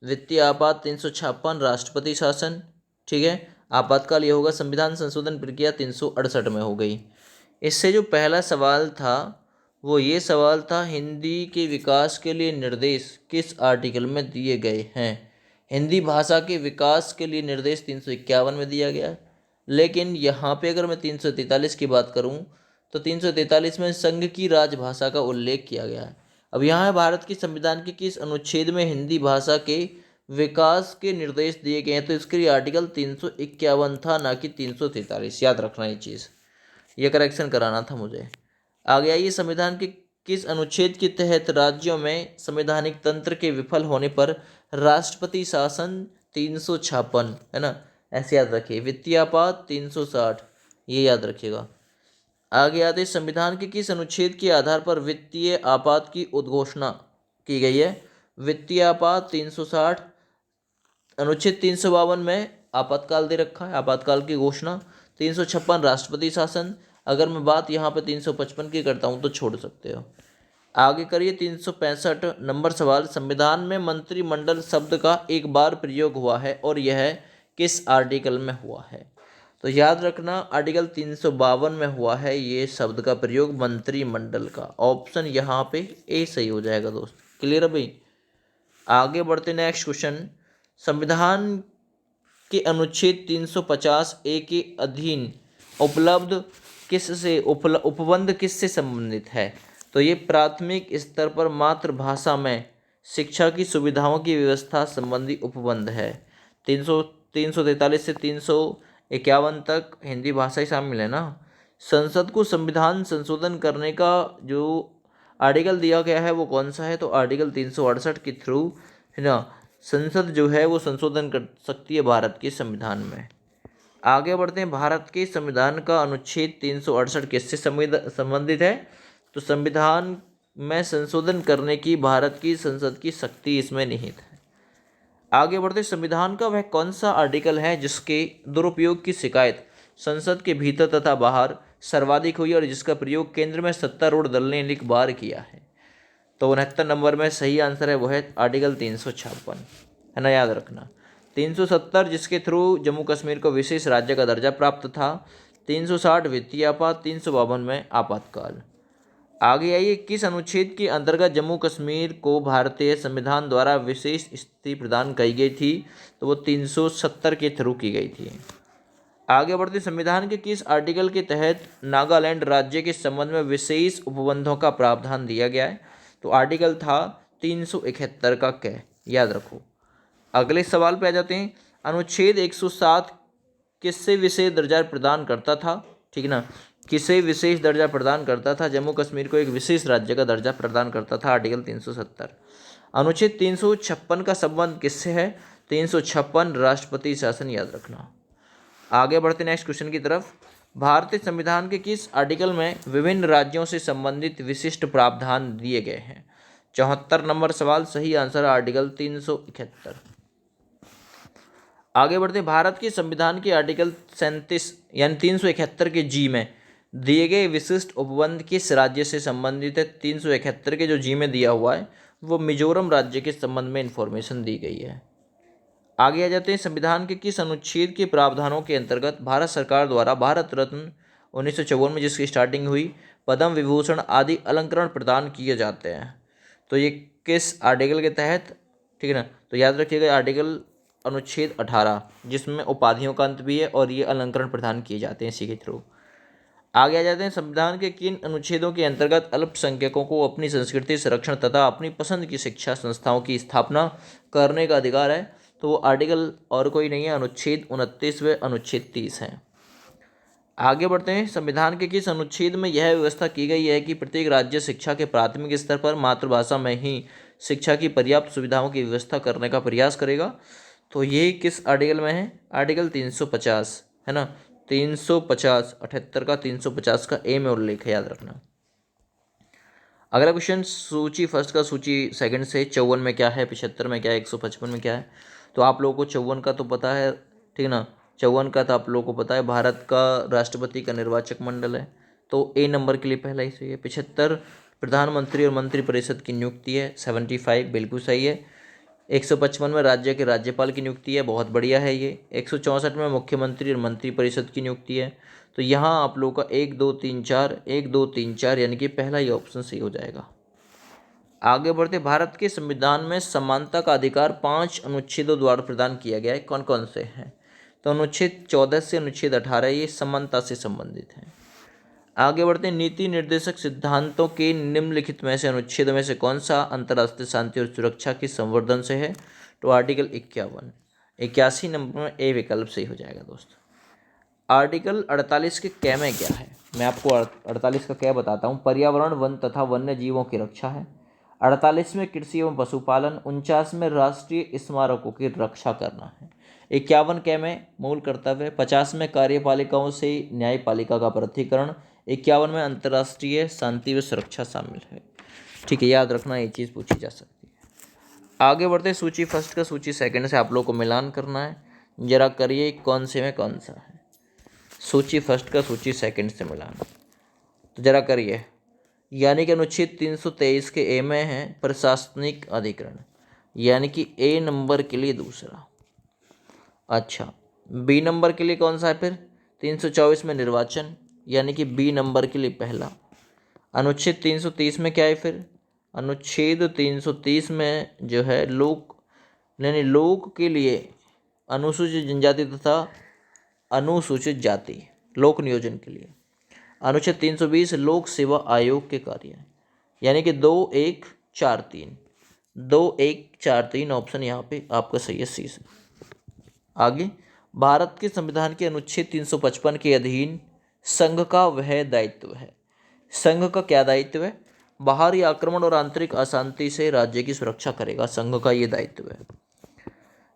वित्तीय आपात, 356 राष्ट्रपति शासन। ठीक है, आपातकाल ये होगा। संविधान संशोधन प्रक्रिया 368 में हो गई। इससे जो पहला सवाल था वो ये सवाल था, हिंदी के विकास के लिए निर्देश किस आर्टिकल में दिए गए हैं? हिंदी भाषा के विकास के लिए निर्देश 351 में दिया गया है। लेकिन यहाँ पे अगर मैं 343 की बात करूँ तो 343 में संघ की राजभाषा का उल्लेख किया गया है। अब यहाँ है भारत के संविधान के किस अनुच्छेद में हिंदी भाषा के विकास के निर्देश दिए गए हैं? तो इसके लिए आर्टिकल 351 था, ना कि 343। याद रखना ये चीज़, ये करेक्शन कराना था मुझे। आगे आइए। संविधान के किस अनुच्छेद के तहत राज्यों में संवैधानिक तंत्र के विफल होने पर राष्ट्रपति शासन 356 है ना, ऐसे याद रखिए। वित्तीय आपात 360, ये याद रखिएगा। आगे आते संविधान के किस अनुच्छेद के आधार पर वित्तीय आपात की उद्घोषणा की गई है? वित्तीय आपात 360, अनुच्छेद 352 में आपातकाल दे रखा है, आपातकाल की घोषणा। 356 राष्ट्रपति शासन। अगर मैं बात यहाँ पे 355 की करता हूँ तो छोड़ सकते हो। आगे करिए 365 नंबर सवाल। संविधान में मंत्रिमंडल शब्द का एक बार प्रयोग हुआ है और यह किस आर्टिकल में हुआ है? तो याद रखना आर्टिकल 352 में हुआ है ये शब्द का प्रयोग, मंत्रिमंडल का। ऑप्शन यहाँ पे ए सही हो जाएगा दोस्त। क्लियर है भाई? आगे बढ़ते नेक्स्ट क्वेश्चन। संविधान के अनुच्छेद 350 ए के अधीन उपलब्ध किससे उपबंध किससे संबंधित है? तो ये प्राथमिक स्तर पर मातृभाषा में शिक्षा की सुविधाओं की व्यवस्था संबंधी उपबंध है। 343 से 351 तक हिंदी भाषा ही शामिल है ना। संसद को संविधान संशोधन करने का जो आर्टिकल दिया गया है वो कौन सा है? तो आर्टिकल 368 के थ्रू है ना संसद जो है वो संशोधन कर सकती है भारत के संविधान में। आगे बढ़ते हैं। भारत के संविधान का अनुच्छेद 368 किससे संबंधित है? तो संविधान में संशोधन करने की भारत की संसद की शक्ति इसमें निहित है। आगे बढ़ते संविधान का वह कौन सा आर्टिकल है जिसके दुरुपयोग की शिकायत संसद के भीतर तथा बाहर सर्वाधिक हुई और जिसका प्रयोग केंद्र में सत्तारूढ़ दल ने अनेक बार किया है? तो 69 नंबर में सही आंसर है वो है आर्टिकल 356, है ना, याद रखना। 370 जिसके थ्रू जम्मू कश्मीर को विशेष राज्य का दर्जा प्राप्त था। 360 वित्तीय आपात। 352 में आपातकाल। आगे आइए, किस अनुच्छेद के अंतर्गत जम्मू कश्मीर को भारतीय संविधान द्वारा विशेष स्थिति प्रदान की गई थी? तो वो 370 के थ्रू की गई थी। आगे बढ़ते संविधान के किस आर्टिकल के तहत नागालैंड राज्य के संबंध में विशेष उपबंधों का प्रावधान दिया गया है? तो आर्टिकल था 371 का कै, याद रखो। अगले सवाल पे आ जाते हैं। अनुच्छेद 107 किससे विशेष दर्जा प्रदान करता था? ठीक ना, किसे विशेष दर्जा प्रदान करता था? जम्मू कश्मीर को एक विशेष राज्य का दर्जा प्रदान करता था आर्टिकल 370। अनुच्छेद 356 का संबंध किससे है? 356 राष्ट्रपति शासन, याद रखना। आगे बढ़ते नेक्स्ट क्वेश्चन की तरफ। भारतीय संविधान के किस आर्टिकल में विभिन्न राज्यों से संबंधित विशिष्ट प्रावधान दिए गए हैं? 74 नंबर सवाल। सही आंसर आर्टिकल 371। आगे बढ़ते भारत के संविधान के आर्टिकल 37 यानी 371 के जी में दिए गए विशिष्ट उपबंध किस राज्य से संबंधित है? 371 के जो जी में दिया हुआ है वो मिजोरम राज्य के संबंध में इंफॉर्मेशन दी गई है। आगे आ जाते हैं। संविधान के किस अनुच्छेद के प्रावधानों के अंतर्गत भारत सरकार द्वारा भारत रत्न 1954 में जिसकी स्टार्टिंग हुई, पद्म विभूषण आदि अलंकरण प्रदान किए जाते हैं? तो ये किस आर्टिकल के तहत? ठीक है ना, तो याद रखिएगा आर्टिकल अनुच्छेद 18 जिसमें उपाधियों का अंत भी है और ये अलंकरण प्रदान किए जाते हैं इसी के थ्रू। आगे आ जाते हैं। संविधान के किन अनुच्छेदों के अंतर्गत अल्पसंख्यकों को अपनी संस्कृति संरक्षण तथा अपनी पसंद की शिक्षा संस्थाओं की स्थापना करने का अधिकार है? तो वो आर्टिकल और कोई नहीं है, अनुच्छेद 29 व अनुच्छेद 30 है। आगे बढ़ते हैं। संविधान के किस अनुच्छेद में यह व्यवस्था की गई है कि प्रत्येक राज्य शिक्षा के प्राथमिक स्तर पर मातृभाषा में ही शिक्षा की पर्याप्त सुविधाओं की व्यवस्था करने का प्रयास करेगा? तो ये किस आर्टिकल में है? आर्टिकल 350, है ना, 350 78 का 350 का ए में उल्लेख है, याद रखना। अगला क्वेश्चन सूची फर्स्ट का सूची सेकंड से 54 में क्या है, 75 में क्या है, 155 में क्या है? तो आप लोगों को 54 का तो पता है, ठीक ना, 54 का तो आप लोगों को पता है भारत का राष्ट्रपति का निर्वाचक मंडल है, तो ए नंबर के लिए पहला ही सही है। 75 प्रधानमंत्री और मंत्रिपरिषद की नियुक्ति है, 75 बिल्कुल सही है। 155 में राज्य के राज्यपाल की नियुक्ति है, बहुत बढ़िया है ये। 164 में मुख्यमंत्री और मंत्रिपरिषद की नियुक्ति है। तो यहाँ आप लोगों का 1 2 3 4 1 2 3 4 यानी कि पहला ही ऑप्शन सही हो जाएगा। आगे बढ़ते, भारत के संविधान में समानता का अधिकार 5 अनुच्छेदों द्वारा प्रदान किया गया है, कौन कौन से हैं? तो अनुच्छेद 14 से अनुच्छेद 18 ये समानता से संबंधित है। आगे बढ़ते हैं। नीति निर्देशक सिद्धांतों के निम्नलिखित में से अनुच्छेद में से कौन सा अंतर्राष्ट्रीय शांति और सुरक्षा की संवर्धन से है? तो आर्टिकल 51। 81 नंबर में ए विकल्प सही हो जाएगा दोस्त। आर्टिकल 48 के कै में क्या है? मैं आपको 48 का कै बताता हूँ। पर्यावरण, वन तथा वन्य जीवों की रक्षा है। 48 में कृषि एवं पशुपालन। 49 में राष्ट्रीय स्मारकों की रक्षा करना है। 51 के में मूल कर्तव्य, 50 में कार्यपालिकाओं से न्यायपालिका का पृथक्करण, 51 में अंतर्राष्ट्रीय शांति व सुरक्षा शामिल है। ठीक है, याद रखना, ये चीज़ पूछी जा सकती है। आगे बढ़ते हैं, सूची फर्स्ट का सूची सेकंड से आप लोग को मिलान करना है। जरा करिए कौन से में कौन सा है, सूची फर्स्ट का सूची सेकंड से मिलान। तो जरा करिए, यानी कि अनुच्छेद 323 के ए में है प्रशासनिक अधिकरण, यानी कि ए नंबर के लिए दूसरा। अच्छा, बी नंबर के लिए कौन सा है फिर? 324 में निर्वाचन, यानी कि बी नंबर के लिए पहला। अनुच्छेद 330 में क्या है फिर? अनुच्छेद 330 में जो है लोक, यानी लोक के लिए अनुसूचित जनजाति तथा अनुसूचित जाति लोक नियोजन के लिए। अनुच्छेद 320 लोक सेवा आयोग के कार्य, यानी कि 2143, 2143 ऑप्शन यहाँ पे आपका सही है, सी से। आगे, भारत के संविधान के अनुच्छेद 355 के अधीन संघ का वह दायित्व है। संघ का क्या दायित्व है? बाहरी आक्रमण और आंतरिक अशांति से राज्य की सुरक्षा करेगा, संघ का ये दायित्व है।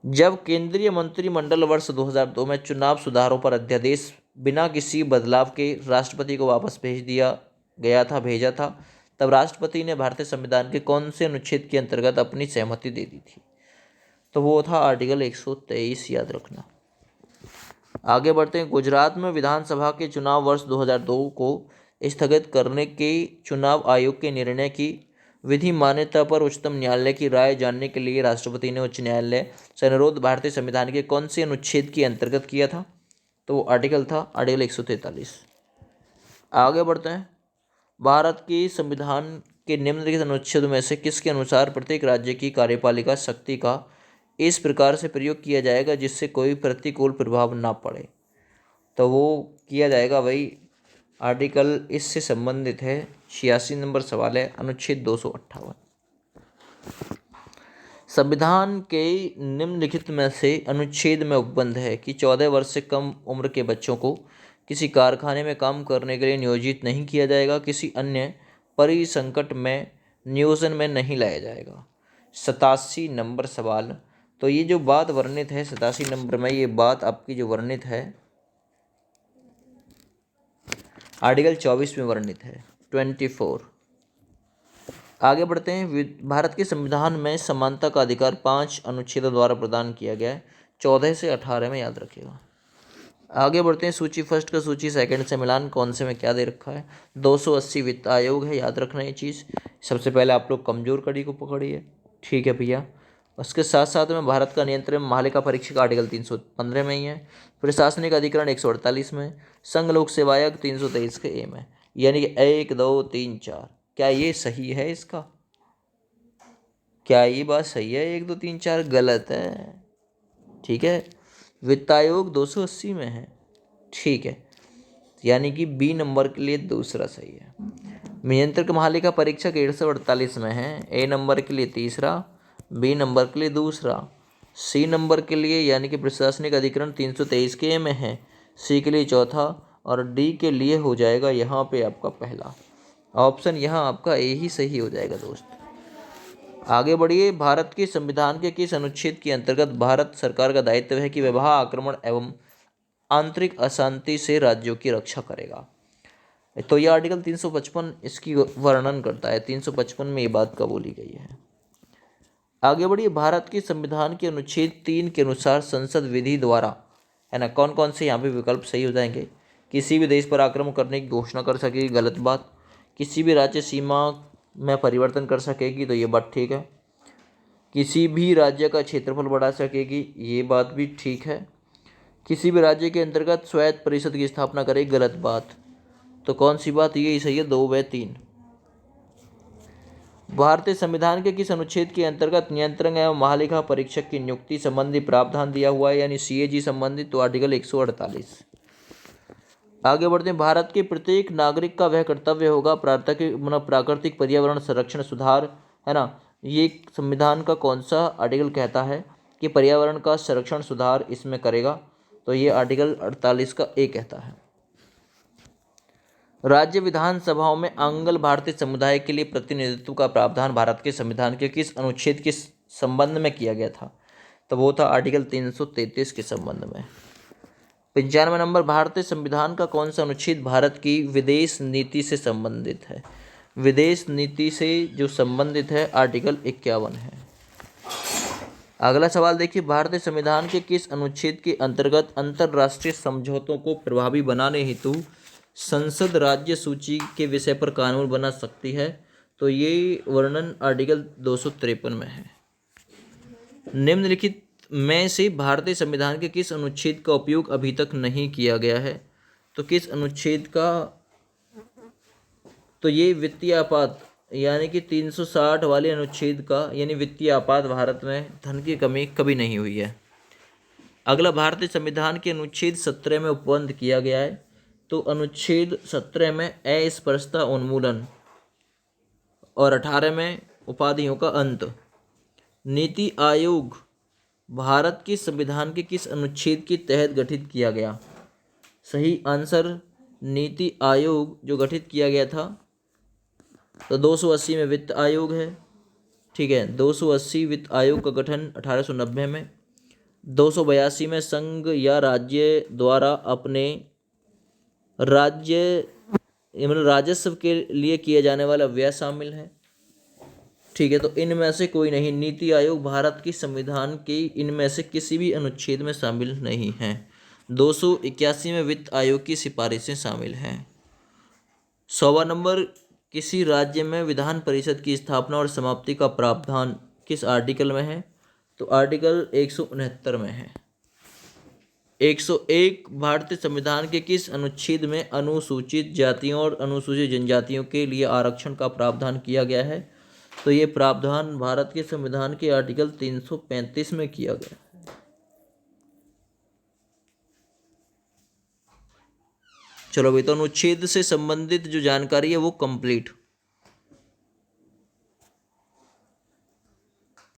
जब केंद्रीय मंत्रिमंडल वर्ष 2002 में चुनाव सुधारों पर अध्यादेश बिना किसी बदलाव के राष्ट्रपति को वापस भेजा था, तब राष्ट्रपति ने भारतीय संविधान के कौन से अनुच्छेद के अंतर्गत अपनी सहमति दे दी थी? तो वो था आर्टिकल 123, याद रखना। आगे बढ़ते हैं, गुजरात में विधानसभा के चुनाव वर्ष 2002 को स्थगित करने के चुनाव आयोग के निर्णय की विधि मान्यता पर उच्चतम न्यायालय की राय जानने के लिए राष्ट्रपति ने उच्च न्यायालय से अनुरोध भारतीय संविधान के कौन से अनुच्छेद के अंतर्गत किया था? तो वो आर्टिकल था आर्टिकल 143। आगे बढ़ते हैं, भारत के संविधान के निम्नलिखित अनुच्छेदों में से किसके अनुसार प्रत्येक राज्य की कार्यपालिका शक्ति का इस प्रकार से प्रयोग किया जाएगा जिससे कोई प्रतिकूल प्रभाव ना पड़े? तो वो किया जाएगा भाई, आर्टिकल इससे संबंधित है, 86 नंबर सवाल है, अनुच्छेद 258। संविधान के निम्नलिखित में से अनुच्छेद में उपबंध है कि 14 वर्ष से कम उम्र के बच्चों को किसी कारखाने में काम करने के लिए नियोजित नहीं किया जाएगा, किसी अन्य परिसंकट में नियोजन में नहीं लाया जाएगा। 87 नंबर सवाल, तो ये जो बात वर्णित है 87 नंबर में, ये बात आपकी जो वर्णित है आर्टिकल 24 में वर्णित है, 24। आगे बढ़ते हैं, भारत के संविधान में समानता का अधिकार 5 अनुच्छेदों द्वारा प्रदान किया गया है, 14 से 18 में, याद रखिएगा। आगे बढ़ते हैं, सूची फर्स्ट का सूची सेकंड से मिलान, कौन से में क्या दे रखा है? 280 वित्त आयोग है, याद रखना ये चीज़। सबसे पहले आप लोग कमजोर कड़ी को पकड़िए, ठीक है भैया। उसके साथ साथ में भारत का नियंत्रण महालेखा परीक्षक आर्टिकल 315 में ही है, प्रशासनिक अधिकरण 148 में, संघ लोक सेवा आयोग 323 के ए में, यानी कि 1 2 3 4। क्या ये सही है इसका? क्या ये बात सही है? 1 2 3 4 गलत है, ठीक है। वित्त आयोग 280 में है, ठीक है, यानी कि बी नंबर के लिए दूसरा सही है। नियंत्रक महालेखा परीक्षक 148 में है, ए नंबर के लिए तीसरा, बी नंबर के लिए दूसरा, सी नंबर के लिए यानी कि प्रशासनिक अधिकरण 323 के ए में है, सी के लिए चौथा, और डी के लिए हो जाएगा यहाँ पे आपका पहला ऑप्शन, यहाँ आपका ए ही सही हो जाएगा दोस्त। आगे बढ़िए, भारत के संविधान के किस अनुच्छेद के अंतर्गत भारत सरकार का दायित्व है कि वह आक्रमण एवं आंतरिक अशांति से राज्यों की रक्षा करेगा? तो यह आर्टिकल 355 इसकी वर्णन करता है, 355 में ये बात का बोली गई है। आगे बढ़िए, भारत के संविधान के अनुच्छेद 3 के अनुसार संसद विधि द्वारा, है ना, कौन कौन से यहाँ पे विकल्प सही हो जाएंगे? किसी भी देश पर आक्रमण करने की घोषणा कर सकेगी, गलत बात। किसी भी राज्य सीमा में परिवर्तन कर सकेगी, तो ये बात ठीक है। किसी भी राज्य का क्षेत्रफल बढ़ा सकेगी, ये बात भी ठीक है। किसी भी राज्य के अंतर्गत स्वायत्त परिषद की स्थापना करेगी, गलत बात। तो कौन सी बात ये सही है? 2 व 3। भारतीय संविधान के किस अनुच्छेद के अंतर्गत नियंत्रण एवं महालेखा परीक्षक की नियुक्ति संबंधी प्रावधान दिया हुआ है, यानी सीएजी संबंधित? तो आर्टिकल 148। आगे बढ़ते हैं, भारत के प्रत्येक नागरिक का वह कर्तव्य होगा प्राकृतिक पर्यावरण संरक्षण सुधार, है ना। ये संविधान का कौन सा आर्टिकल कहता है कि पर्यावरण का संरक्षण सुधार इसमें करेगा? तो ये आर्टिकल 48 का ए कहता है। राज्य विधानसभाओं में आंग्ल भारतीय समुदाय के लिए प्रतिनिधित्व का प्रावधान भारत के संविधान के किस अनुच्छेद के संबंध में किया गया था? तो वो था आर्टिकल 333 के संबंध में। 95 नंबर, भारतीय संविधान का कौन सा अनुच्छेद भारत की विदेश नीति से संबंधित है? विदेश नीति से जो संबंधित है आर्टिकल 51 है। अगला सवाल देखिए, भारतीय संविधान के किस अनुच्छेद के अंतर्गत अंतर्राष्ट्रीय समझौतों को प्रभावी बनाने हेतु संसद राज्य सूची के विषय पर कानून बना सकती है? तो ये वर्णन आर्टिकल 253 में है। निम्नलिखित में से भारतीय संविधान के किस अनुच्छेद का उपयोग अभी तक नहीं किया गया है? तो किस अनुच्छेद का? तो ये वित्तीय आपात यानी कि 360 वाले अनुच्छेद का, यानी वित्तीय आपात भारत में धन की कमी कभी नहीं हुई है। अगला, भारतीय संविधान के अनुच्छेद 17 में उपबंध किया गया है। तो अनुच्छेद 17 में अस्पृश्यता उन्मूलन और 18 में उपाधियों का अंत। नीति आयोग भारत के संविधान के किस अनुच्छेद के तहत गठित किया गया? सही आंसर, नीति आयोग जो गठित किया गया था तो 280 में वित्त आयोग है। ठीक है, 280 वित्त आयोग का गठन 1890 में। 282 में संघ या राज्य द्वारा अपने राज्य मतलब राजस्व के लिए किए जाने वाला व्यय शामिल है। ठीक है, तो इनमें से कोई नहीं, नीति आयोग भारत की संविधान के इनमें से किसी भी अनुच्छेद में शामिल नहीं है। 281 में वित्त आयोग की सिफारिशें शामिल हैं। 100वां नंबर, किसी राज्य में विधान परिषद की स्थापना और समाप्ति का प्रावधान किस आर्टिकल में है? तो आर्टिकल 169 में है। 101, भारतीय संविधान के किस अनुच्छेद में अनुसूचित जातियों और अनुसूचित जनजातियों के लिए आरक्षण का प्रावधान किया गया है? तो ये प्रावधान भारत के संविधान के आर्टिकल 335 में किया गया है। चलो भाई, तो अनुच्छेद से संबंधित जो जानकारी है वो कंप्लीट।